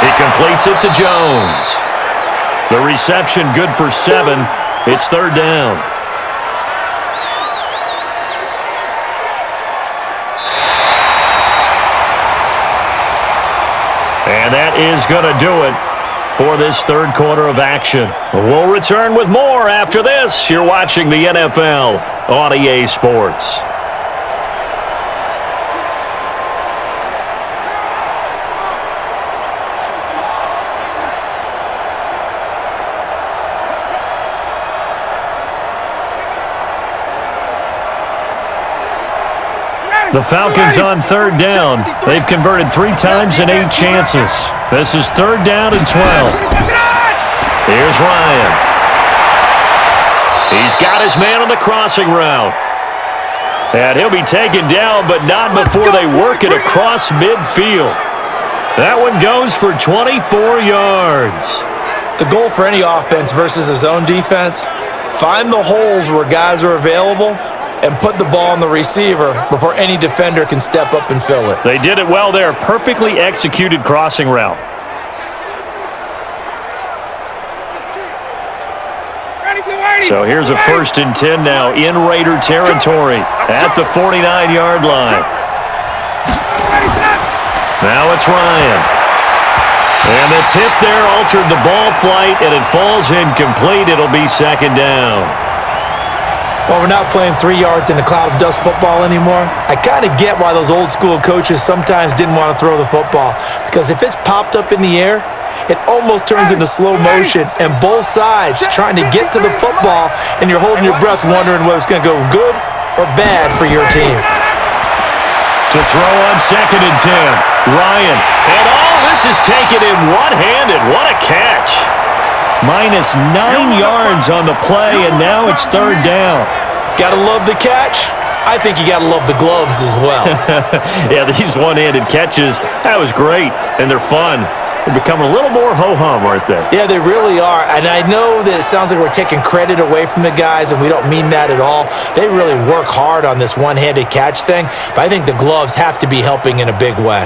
He completes it to Jones. The reception good for 7. It's third down. And that is going to do it for this third quarter of action. We'll return with more after this. You're watching the NFL on EA Sports. The Falcons on third down. They've converted 3 times in 8 chances. This is third down and 12. Here's Ryan. He's got his man on the crossing route. And he'll be taken down, but not before they work it across midfield. That one goes for 24 yards. The goal for any offense versus his own defense, find the holes where guys are available and put the ball on the receiver before any defender can step up and fill it. They did it well there. Perfectly executed crossing route. So here's a 1st and 10 now in Raider territory at the 49-yard line. Now it's Ryan. And the tip there altered the ball flight, and it falls incomplete. It'll be second down. Well, we're not playing 3 yards in a cloud of dust football anymore. I kind of get why those old school coaches sometimes didn't want to throw the football, because if it's popped up in the air, it almost turns into slow motion, and both sides trying to get to the football, and you're holding your breath wondering whether it's going to go good or bad for your team. To throw on 2nd and 10, Ryan. And all this is taken in one-handed. What a catch. Minus 9 yards on the play, and now it's third down. Gotta love the catch. I think you gotta love the gloves as well. Yeah, these one-handed catches, that was great, and they're fun. They're becoming a little more ho-hum, aren't they? Yeah, they really are. And I know that it sounds like we're taking credit away from the guys, and we don't mean that at all. They really work hard on this one-handed catch thing, but I think the gloves have to be helping in a big way.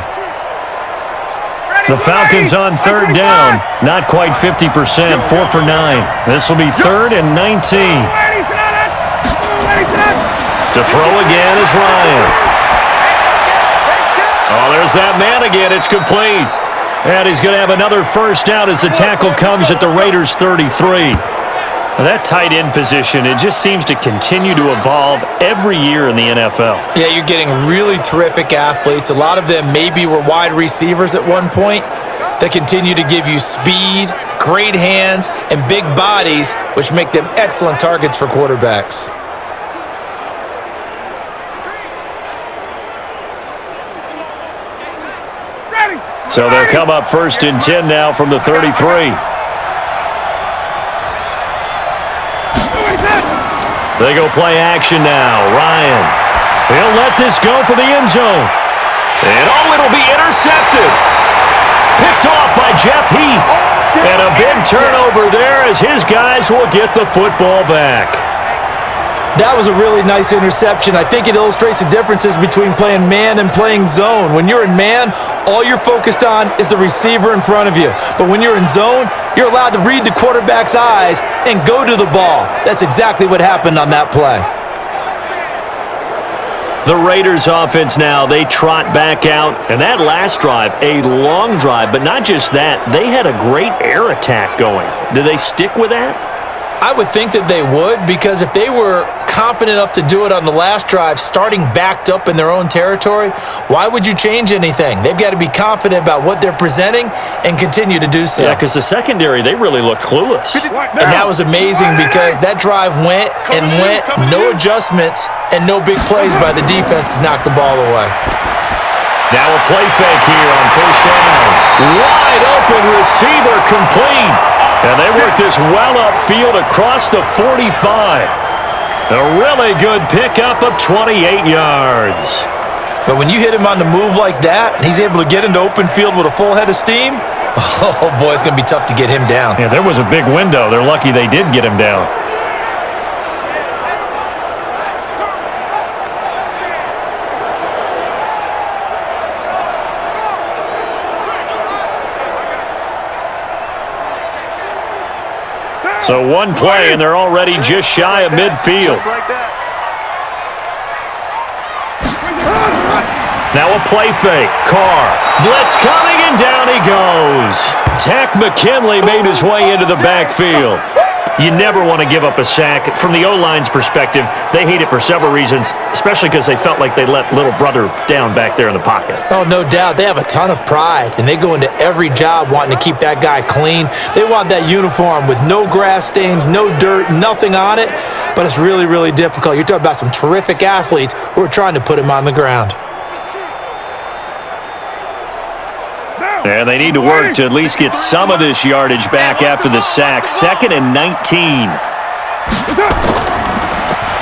The Falcons on third down. Not quite 50%, 4 for 9. This will be 3rd and 19. To throw again is Ryan. Oh, there's that man again. It's complete. And he's going to have another first down as the tackle comes at the Raiders' 33. That tight end position, it just seems to continue to evolve every year in the NFL. Yeah, you're getting really terrific athletes. A lot of them maybe were wide receivers at one point that continue to give you speed, great hands, and big bodies, which make them excellent targets for quarterbacks. So they'll come up 1st and 10 now from the 33. They go play action now. Ryan. He'll let this go for the end zone. And it'll be intercepted. Picked off by Jeff Heath. And a big turnover there as his guys will get the football back. That was a really nice interception. I think it illustrates the differences between playing man and playing zone. When you're in man, all you're focused on is the receiver in front of you. But when you're in zone, you're allowed to read the quarterback's eyes and go to the ball. That's exactly what happened on that play. The Raiders offense now, they trot back out. And that last drive, a long drive, but not just that, they had a great air attack going. Do they stick with that? I would think that they would, because if they were confident enough to do it on the last drive, starting backed up in their own territory, why would you change anything? They've got to be confident about what they're presenting and continue to do so. Yeah, because the secondary, they really looked clueless. And that was amazing because that drive went and went, no adjustments and no big plays by the defense to knock the ball away. Now a play fake here on first down. Wide open receiver complete. And they work this well upfield across the 45. A really good pickup of 28 yards. But when you hit him on the move like that, and he's able to get into open field with a full head of steam, oh boy, it's going to be tough to get him down. Yeah, there was a big window. They're lucky they did get him down. So one play, and they're already just shy of midfield. Just like that. Now a play fake. Carr. Blitz coming, and down he goes. Tack McKinley made his way into the backfield. You never want to give up a sack. From the O-line's perspective, they hate it for several reasons, especially because they felt like they let little brother down back there in the pocket. Oh, no doubt. They have a ton of pride, and they go into every job wanting to keep that guy clean. They want that uniform with no grass stains, no dirt, nothing on it, but it's really, really difficult. You're talking about some terrific athletes who are trying to put him on the ground. And they need to work to at least get some of this yardage back after the sack. 2nd and 19.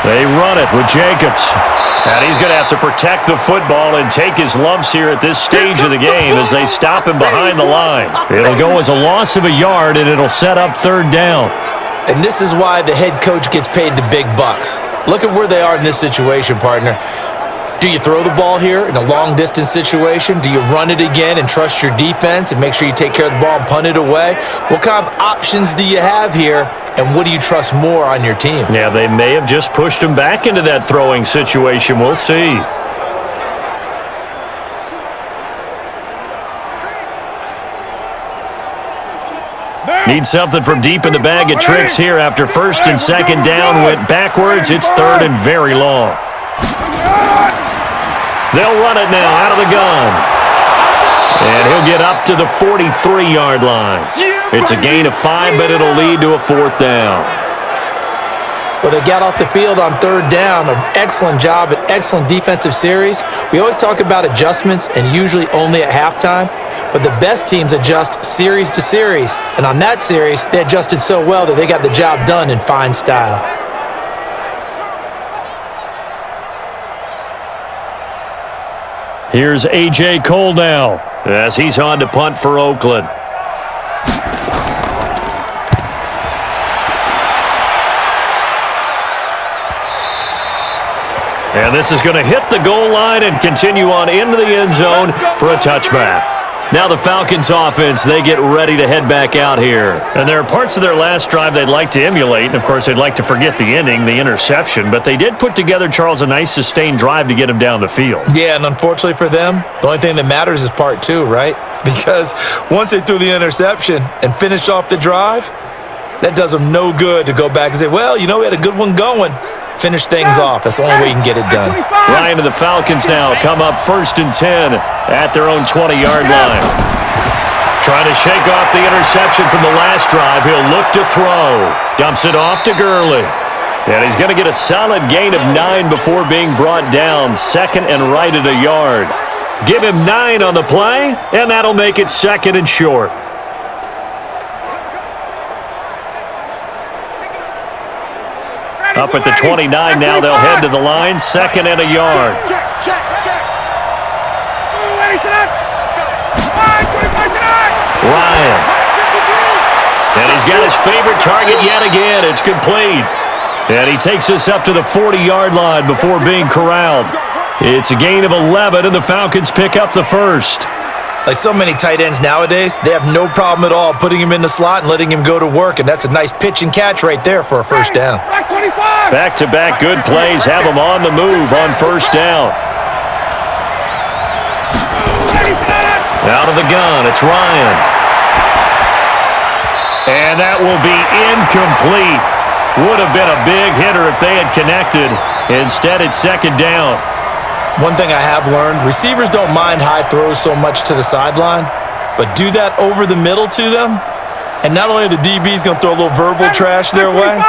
They run it with Jacobs. And he's going to have to protect the football and take his lumps here at this stage of the game as they stop him behind the line. It'll go as a loss of a yard, and it'll set up 3rd down. And this is why the head coach gets paid the big bucks. Look at where they are in this situation, partner. Do you throw the ball here in a long-distance situation? Do you run it again and trust your defense and make sure you take care of the ball and punt it away? What kind of options do you have here, and what do you trust more on your team? Yeah, they may have just pushed him back into that throwing situation. We'll see. Need something from deep in the bag of tricks here after 1st and 2nd down. Went backwards. It's 3rd and very long. They'll run it now out of the gun. And he'll get up to the 43-yard line. It's a gain of 5, but it'll lead to a 4th down. Well, they got off the field on 3rd down. An excellent job, an excellent defensive series. We always talk about adjustments, and usually only at halftime. But the best teams adjust series to series. And on that series, they adjusted so well that they got the job done in fine style. Here's A.J. Cole now as he's on to punt for Oakland. And this is going to hit the goal line and continue on into the end zone for a touchback. Now the Falcons offense, they get ready to head back out here. And there are parts of their last drive they'd like to emulate. And, of course, they'd like to forget the ending, the interception. But they did put together, Charles, a nice sustained drive to get him down the field. Yeah, and unfortunately for them, the only thing that matters is part 2, right? Because once they threw the interception and finished off the drive, that does them no good to go back and say, well, you know, we had a good one going. Finish things off. That's the only way you can get it done. Ryan and the Falcons now come up 1st and 10 at their own 20-yard line. Trying to shake off the interception from the last drive. He'll look to throw. Dumps it off to Gurley. And he's going to get a solid gain of 9 before being brought down. 2nd and right at a yard. Give him 9 on the play, and that'll make it 2nd and short. Up at the 29 now, they'll head to the line. 2nd and a yard. Ryan. And he's got his favorite target yet again. It's complete. And he takes us up to the 40-yard line before being corralled. It's a gain of 11, and the Falcons pick up the first. Like so many tight ends nowadays, they have no problem at all putting him in the slot and letting him go to work, and that's a nice pitch and catch right there for a first down. Back-to-back good plays have him on the move on first down. Out of the gun, it's Ryan. And that will be incomplete. Would have been a big hitter if they had connected. Instead, it's second down. One thing I have learned, receivers don't mind high throws so much to the sideline, but do that over the middle to them, and not only are the DBs going to throw a little verbal trash their way,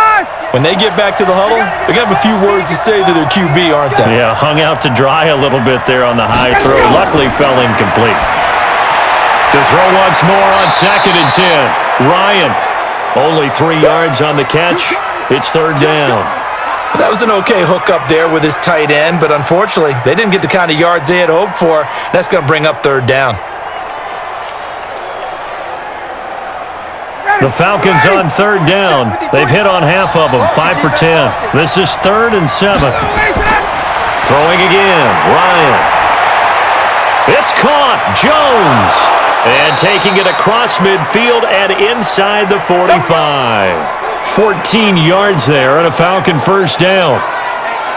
when they get back to the huddle, they're going to have a few words to say to their QB, aren't they? Yeah, hung out to dry a little bit there on the high throw. Luckily fell incomplete. To throw once more on 2nd and 10. Ryan, only 3 yards on the catch. It's third down. That was an okay hookup there with his tight end, but unfortunately, they didn't get the kind of yards they had hoped for. That's going to bring up third down. The Falcons on third down. They've hit on half of them, 5 for 10. This is 3rd and 7. Throwing again, Ryan. It's caught, Jones. And taking it across midfield and inside the 45. 14 yards there and a Falcon first down.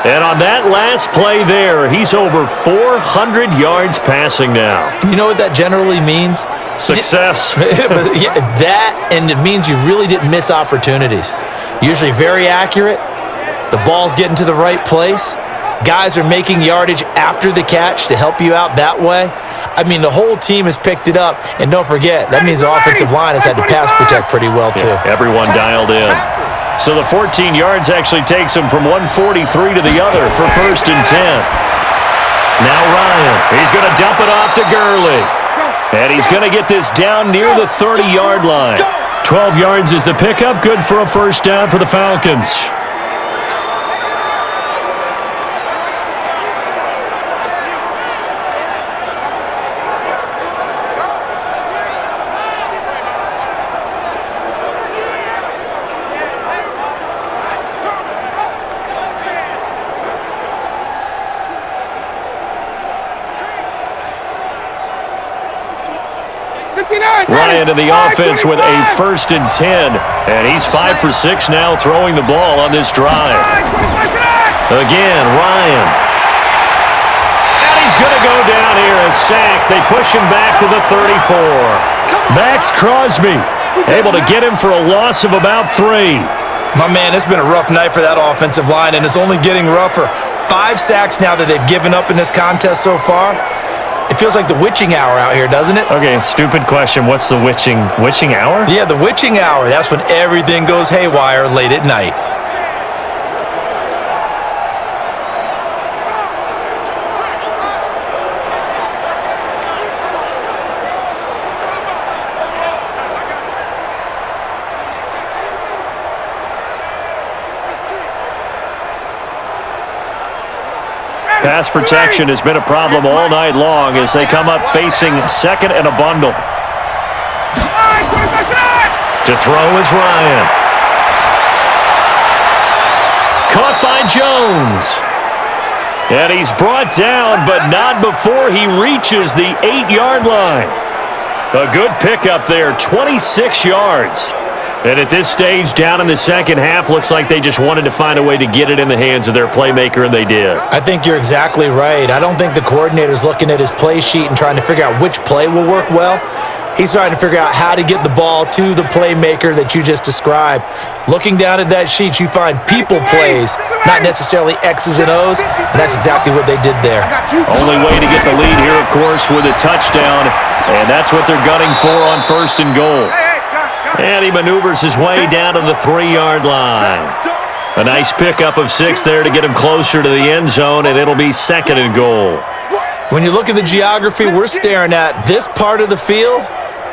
And on that last play there, he's over 400 yards passing now. You know what that generally means? Success. That, and it means you really didn't miss opportunities. Usually very accurate. The ball's getting to the right place. Guys are making yardage after the catch to help you out that way. I mean, the whole team has picked it up, and don't forget, that means the offensive line has had to pass protect pretty well, too. Yeah, everyone dialed in. So the 14 yards actually takes him from 143 to the other for 1st and 10. Now Ryan, he's going to dump it off to Gurley. And he's going to get this down near the 30-yard line. 12 yards is the pickup, good for a first down for the Falcons. Ryan in the offense with a 1st and 10, and he's 5 for 6 now throwing the ball on this drive. Again, Ryan. And he's going to go down here, a sack. They push him back to the 34. Max Crosby able to get him for a loss of about 3. My man, it's been a rough night for that offensive line, and it's only getting rougher. 5 sacks now that they've given up in this contest so far. It feels like the witching hour out here, doesn't it? Okay, stupid question. What's the witching hour? Yeah, the witching hour. That's when everything goes haywire late at night. Pass protection has been a problem all night long as they come up facing 2nd and a bundle. To throw is Ryan. Caught by Jones. And he's brought down, but not before he reaches the 8-yard line. A good pickup there, 26 yards. And at this stage, down in the second half, looks like they just wanted to find a way to get it in the hands of their playmaker, and they did. I think you're exactly right. I don't think the coordinator's looking at his play sheet and trying to figure out which play will work well. He's trying to figure out how to get the ball to the playmaker that you just described. Looking down at that sheet, you find people plays, not necessarily X's and O's, and that's exactly what they did there. Only way to get the lead here, of course, with a touchdown, and that's what they're gunning for on 1st and goal. And he maneuvers his way down to the 3-yard line. A nice pickup of 6 there to get him closer to the end zone, and it'll be 2nd and goal. When you look at the geography we're staring at, this part of the field,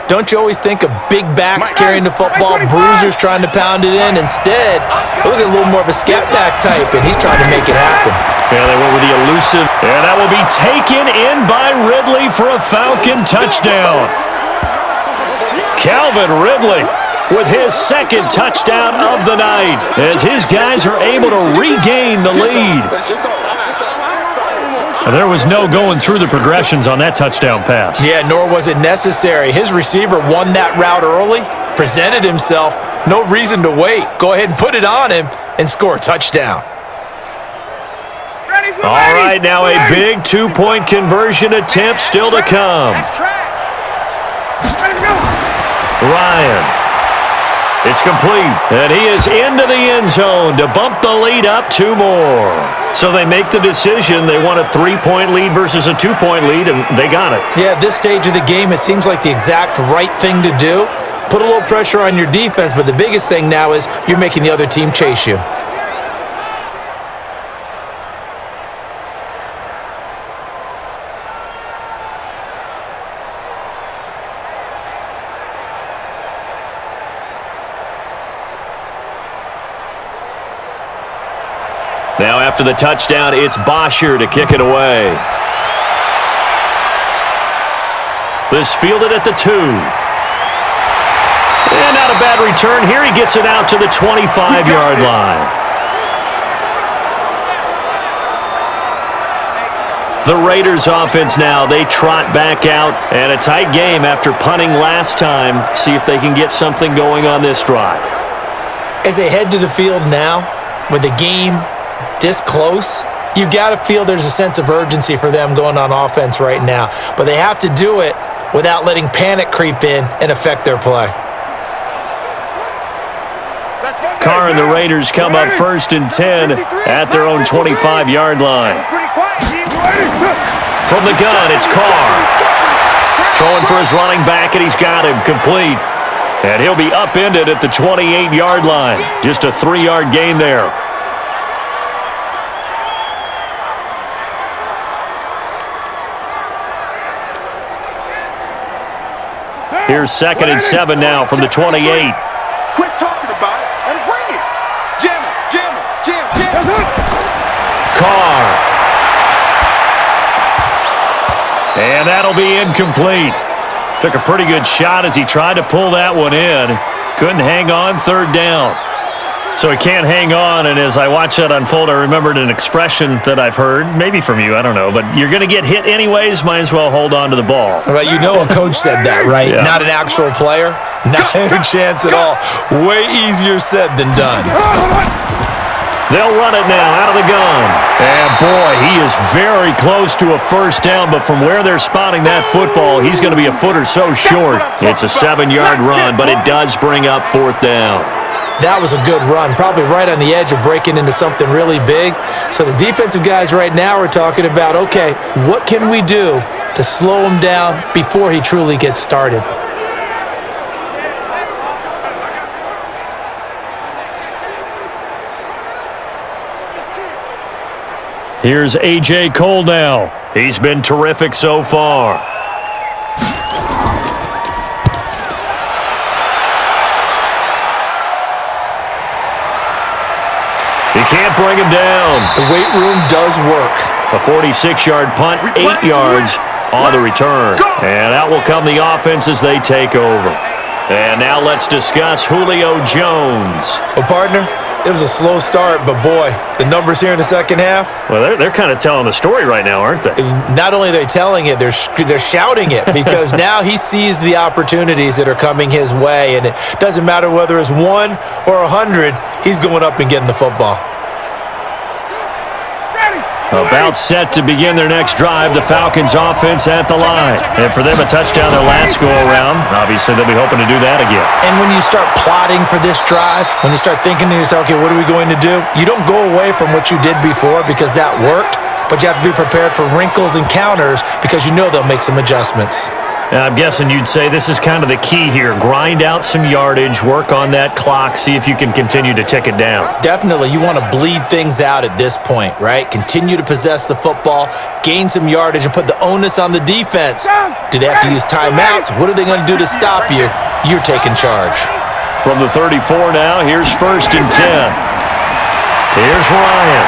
don't you always think of big backs carrying the football, bruisers trying to pound it in? Instead, look at a little more of a scat back type, and he's trying to make it happen. Yeah, they went with the elusive, and that will be taken in by Ridley for a Falcon touchdown. Calvin Ridley with his second touchdown of the night as his guys are able to regain the lead. There was no going through the progressions on that touchdown pass. Yeah, nor was it necessary. His receiver won that route early, presented himself, no reason to wait. Go ahead and put it on him and score a touchdown. All right, now a big two-point conversion attempt still to come. Ryan. It's complete, and he is into the end zone to bump the lead up 2 more. So they make the decision. They want a 3-point lead versus a 2-point lead, and they got it. Yeah, at this stage of the game, it seems like the exact right thing to do. Put a little pressure on your defense, but the biggest thing now is you're making the other team chase you. Now after the touchdown, it's Bosher to kick it away. This fielded at the 2. And not a bad return here. He gets it out to the 25-yard line. The Raiders offense now, they trot back out, and a tight game after punting last time. See if they can get something going on this drive. As they head to the field now, with the game this close, you got to feel there's a sense of urgency for them going on offense right now. But they have to do it without letting panic creep in and affect their play. Carr and the Raiders come up 1st and 10 at their own 25-yard line. From the gun, it's Carr. Throwing for his running back, and he's got him complete. And he'll be upended at the 28-yard line. Just a 3-yard gain there. Here's 2nd and 7 now from the 28. Quit talking about it and bring it. Jam it, jam it, jam, jam. Carr. And that'll be incomplete. Took a pretty good shot as he tried to pull that one in. Couldn't hang on, 3rd down. So he can't hang on, and as I watched that unfold, I remembered an expression that I've heard, maybe from you, I don't know, but you're going to get hit anyways, might as well hold on to the ball. Right, you know a coach said that, right? Yeah. Not an actual player. Not a chance at all. Way easier said than done. They'll run it now out of the gun. And boy, he is very close to a 1st down, but from where they're spotting that football, he's going to be a foot or so short. It's a 7-yard run, but it does bring up 4th down. That was a good run, probably right on the edge of breaking into something really big. So the defensive guys right now are talking about, okay, what can we do to slow him down before he truly gets started? Here's A.J. Cole now. He's been terrific so far. He can't bring him down. The weight room does work. A 46-yard punt, 8 yards on the return. And out will come the offense as they take over. And now let's discuss Julio Jones. Well, partner, it was a slow start, but boy, the numbers here in the second half. Well, they're kind of telling the story right now, aren't they? Not only are they telling it, they're shouting it because now he sees the opportunities that are coming his way, and it doesn't matter whether it's 1 or 100, he's going up and getting the football. About set to begin their next drive, the Falcons offense at the line. And for them, a touchdown their last go-around. Obviously, they'll be hoping to do that again. And when you start plotting for this drive, when you start thinking to yourself, okay, what are we going to do? You don't go away from what you did before because that worked, but you have to be prepared for wrinkles and counters because you know they'll make some adjustments. I'm guessing you'd say this is kind of the key here. Grind out some yardage, work on that clock, see if you can continue to tick it down. Definitely. You want to bleed things out at this point, right? Continue to possess the football, gain some yardage, and put the onus on the defense. Do they have to use timeouts? What are they going to do to stop you? You're taking charge. From the 34 now, here's 1st and 10. Here's Ryan.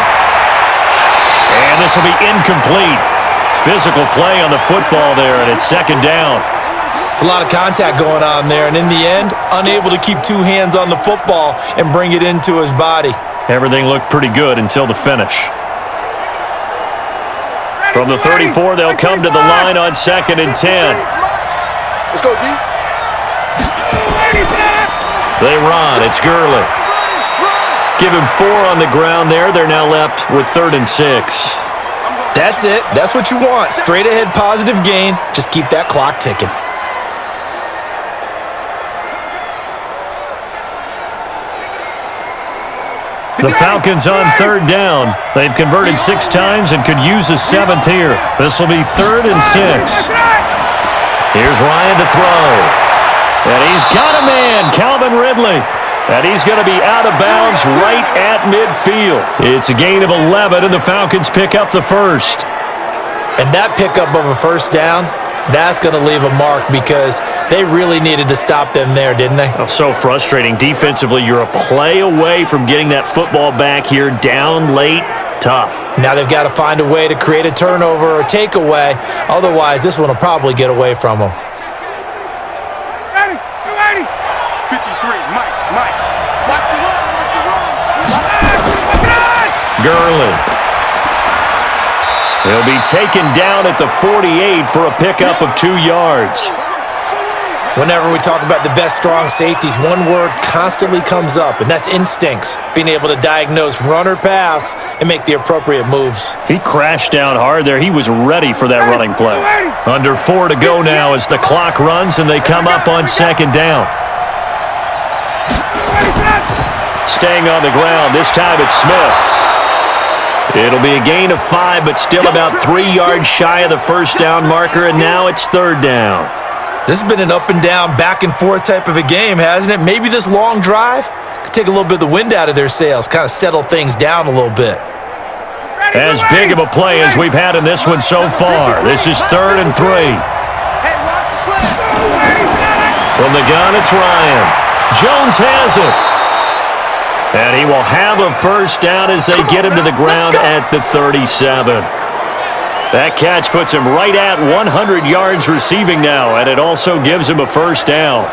And this will be incomplete. Physical play on the football there, and it's 2nd down. It's a lot of contact going on there, and in the end, unable to keep two hands on the football and bring it into his body. Everything looked pretty good until the finish. From the 34, they'll come to the line on 2nd and 10. Let's go, D. They run. It's Gurley. Give him 4 on the ground there. They're now left with 3rd and 6. That's it. That's what you want. Straight ahead positive gain. Just keep that clock ticking. The Falcons on 3rd down. They've converted 6 times and could use a 7th here. This will be 3rd and 6. Here's Ryan to throw. And he's got a man, Calvin Ridley. And he's going to be out of bounds right at midfield. It's a gain of 11, and the Falcons pick up the first. And that pickup of a first down, that's going to leave a mark because they really needed to stop them there, didn't they? Oh, so frustrating. Defensively, you're a play away from getting that football back here down late. Tough. Now they've got to find a way to create a turnover or takeaway. Otherwise, this one will probably get away from them. 53, Mike. Watch the run. Gurley. He'll be taken down at the 48 for a pickup of 2 yards. Whenever we talk about the best strong safeties, one word constantly comes up, and that's instincts. Being able to diagnose run or pass and make the appropriate moves. He crashed down hard there. He was ready for that running play. Under 4 to go now as the clock runs and they come up on 2nd down. Staying on the ground. This time it's Smith. It'll be a gain of 5, but still about 3 yards shy of the first down marker, and now it's 3rd down. This has been an up and down, back and forth type of a game, hasn't it? Maybe this long drive could take a little bit of the wind out of their sails, kind of settle things down a little bit. As big of a play as we've had in this one so far. This is 3rd and 3. From the gun, it's Ryan. Jones has it. And he will have a first down as they get him to the ground at the 37. That catch puts him right at 100 yards receiving now, and it also gives him a first down.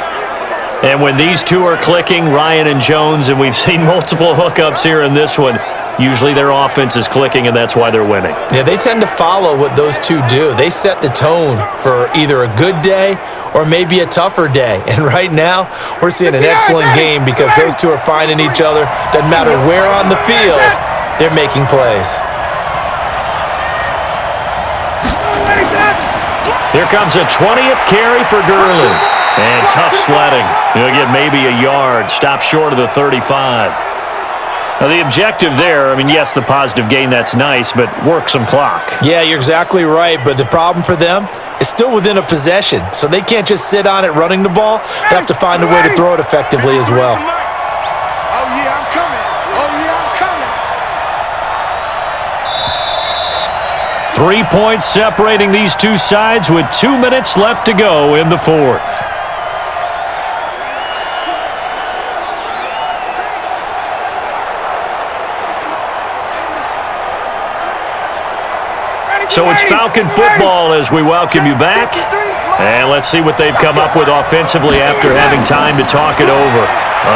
And when these two are clicking, Ryan and Jones, and we've seen multiple hookups here in this one, usually their offense is clicking, and that's why they're winning. Yeah, they tend to follow what those two do. They set the tone for either a good day or maybe a tougher day. And right now, we're seeing an excellent game because those two are finding each other. Doesn't matter where on the field, they're making plays. Here comes a 20th carry for Gurley. And tough sledding. He'll get maybe a yard. Stop short of the 35. Now, the objective there, I mean, yes, the positive gain, that's nice, but work some clock. Yeah, you're exactly right, but the problem for them is still within a possession, so they can't just sit on it running the ball. They have to find a way to throw it effectively as well. Oh, yeah, I'm coming. 3 points separating these two sides with 2 minutes left to go in the 4th. So it's Falcon football as we welcome you back. And let's see what they've come up with offensively after having time to talk it over.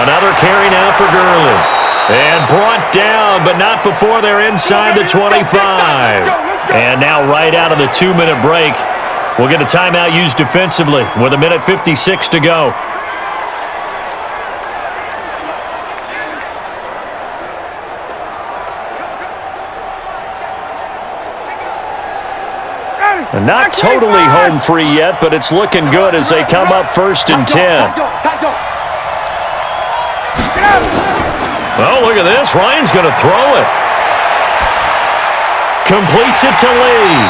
Another carry now for Gurley. And brought down, but not before they're inside the 25. And now right out of the 2-minute break, we'll get a timeout used defensively with 1:56 to go. And not totally home free yet, but it's looking good as they come up 1st and 10. Oh, look at this. Ryan's going to throw it. Completes it to Lee.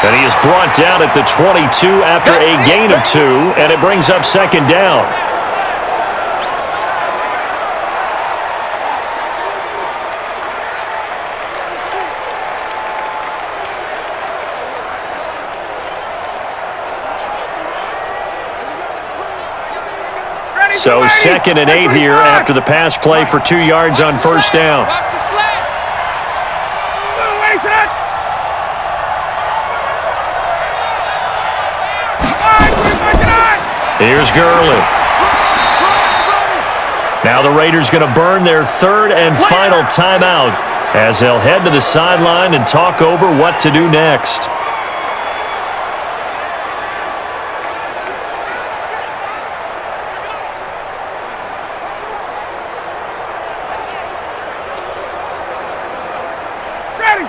And he is brought down at the 22 after a gain of 2, and it brings up 2nd down. So 2nd and 8 here after the pass play for 2 yards on 1st down. Here's Gurley. Now the Raiders going to burn their third and final timeout as they'll head to the sideline and talk over what to do next.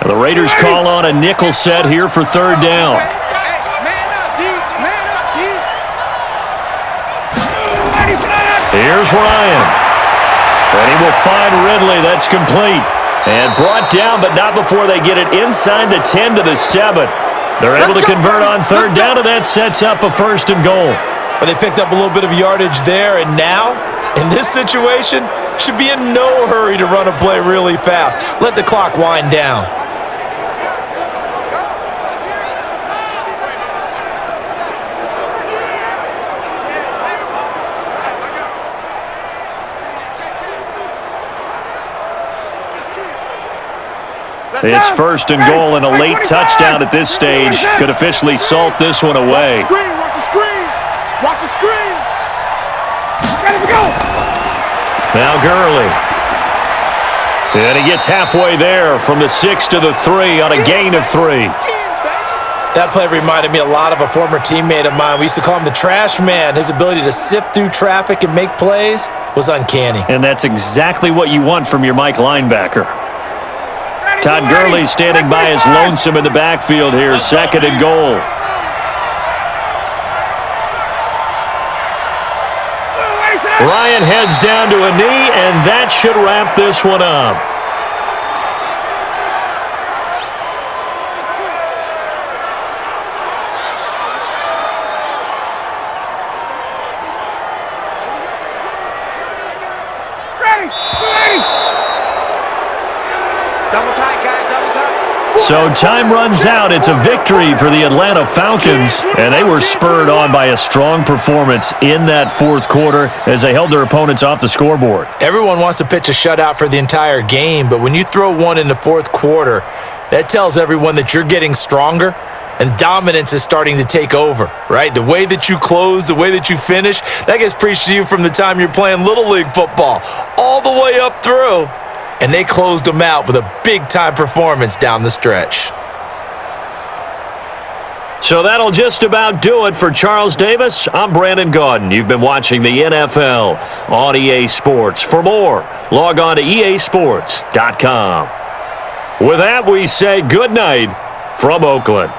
The Raiders call on a nickel set here for third down. Man up, D. Man up, D. Here's Ryan. And he will find Ridley. That's complete. And brought down, but not before they get it inside the 10 to the 7. They're able to convert on third down, and that sets up a 1st and goal. But they picked up a little bit of yardage there, and now, in this situation, should be in no hurry to run a play really fast. Let the clock wind down. It's 1st and goal, and a late touchdown at this stage could officially salt this one away. Watch the screen. Watch the screen. Ready to go. Now Gurley. And he gets halfway there from the 6 to the 3 on a gain of 3. That play reminded me a lot of a former teammate of mine. We used to call him the trash man. His ability to sift through traffic and make plays was uncanny. And that's exactly what you want from your Mike linebacker. Todd Gurley standing by his lonesome in the backfield here, 2nd and goal. Ryan heads down to a knee, and that should wrap this one up. Double tight, guys. Double tight. So time runs out. It's a victory for the Atlanta Falcons, and they were spurred on by a strong performance in that 4th quarter as they held their opponents off the scoreboard. Everyone wants to pitch a shutout for the entire game, but when you throw one in the 4th quarter, that tells everyone that you're getting stronger and dominance is starting to take over, right? The way that you close, the way that you finish, that gets preached to you from the time you're playing Little League football all the way up through. And they closed them out with a big-time performance down the stretch. So that'll just about do it for Charles Davis. I'm Brandon Gaudin. You've been watching the NFL on EA Sports. For more, log on to easports.com. With that, we say good night from Oakland.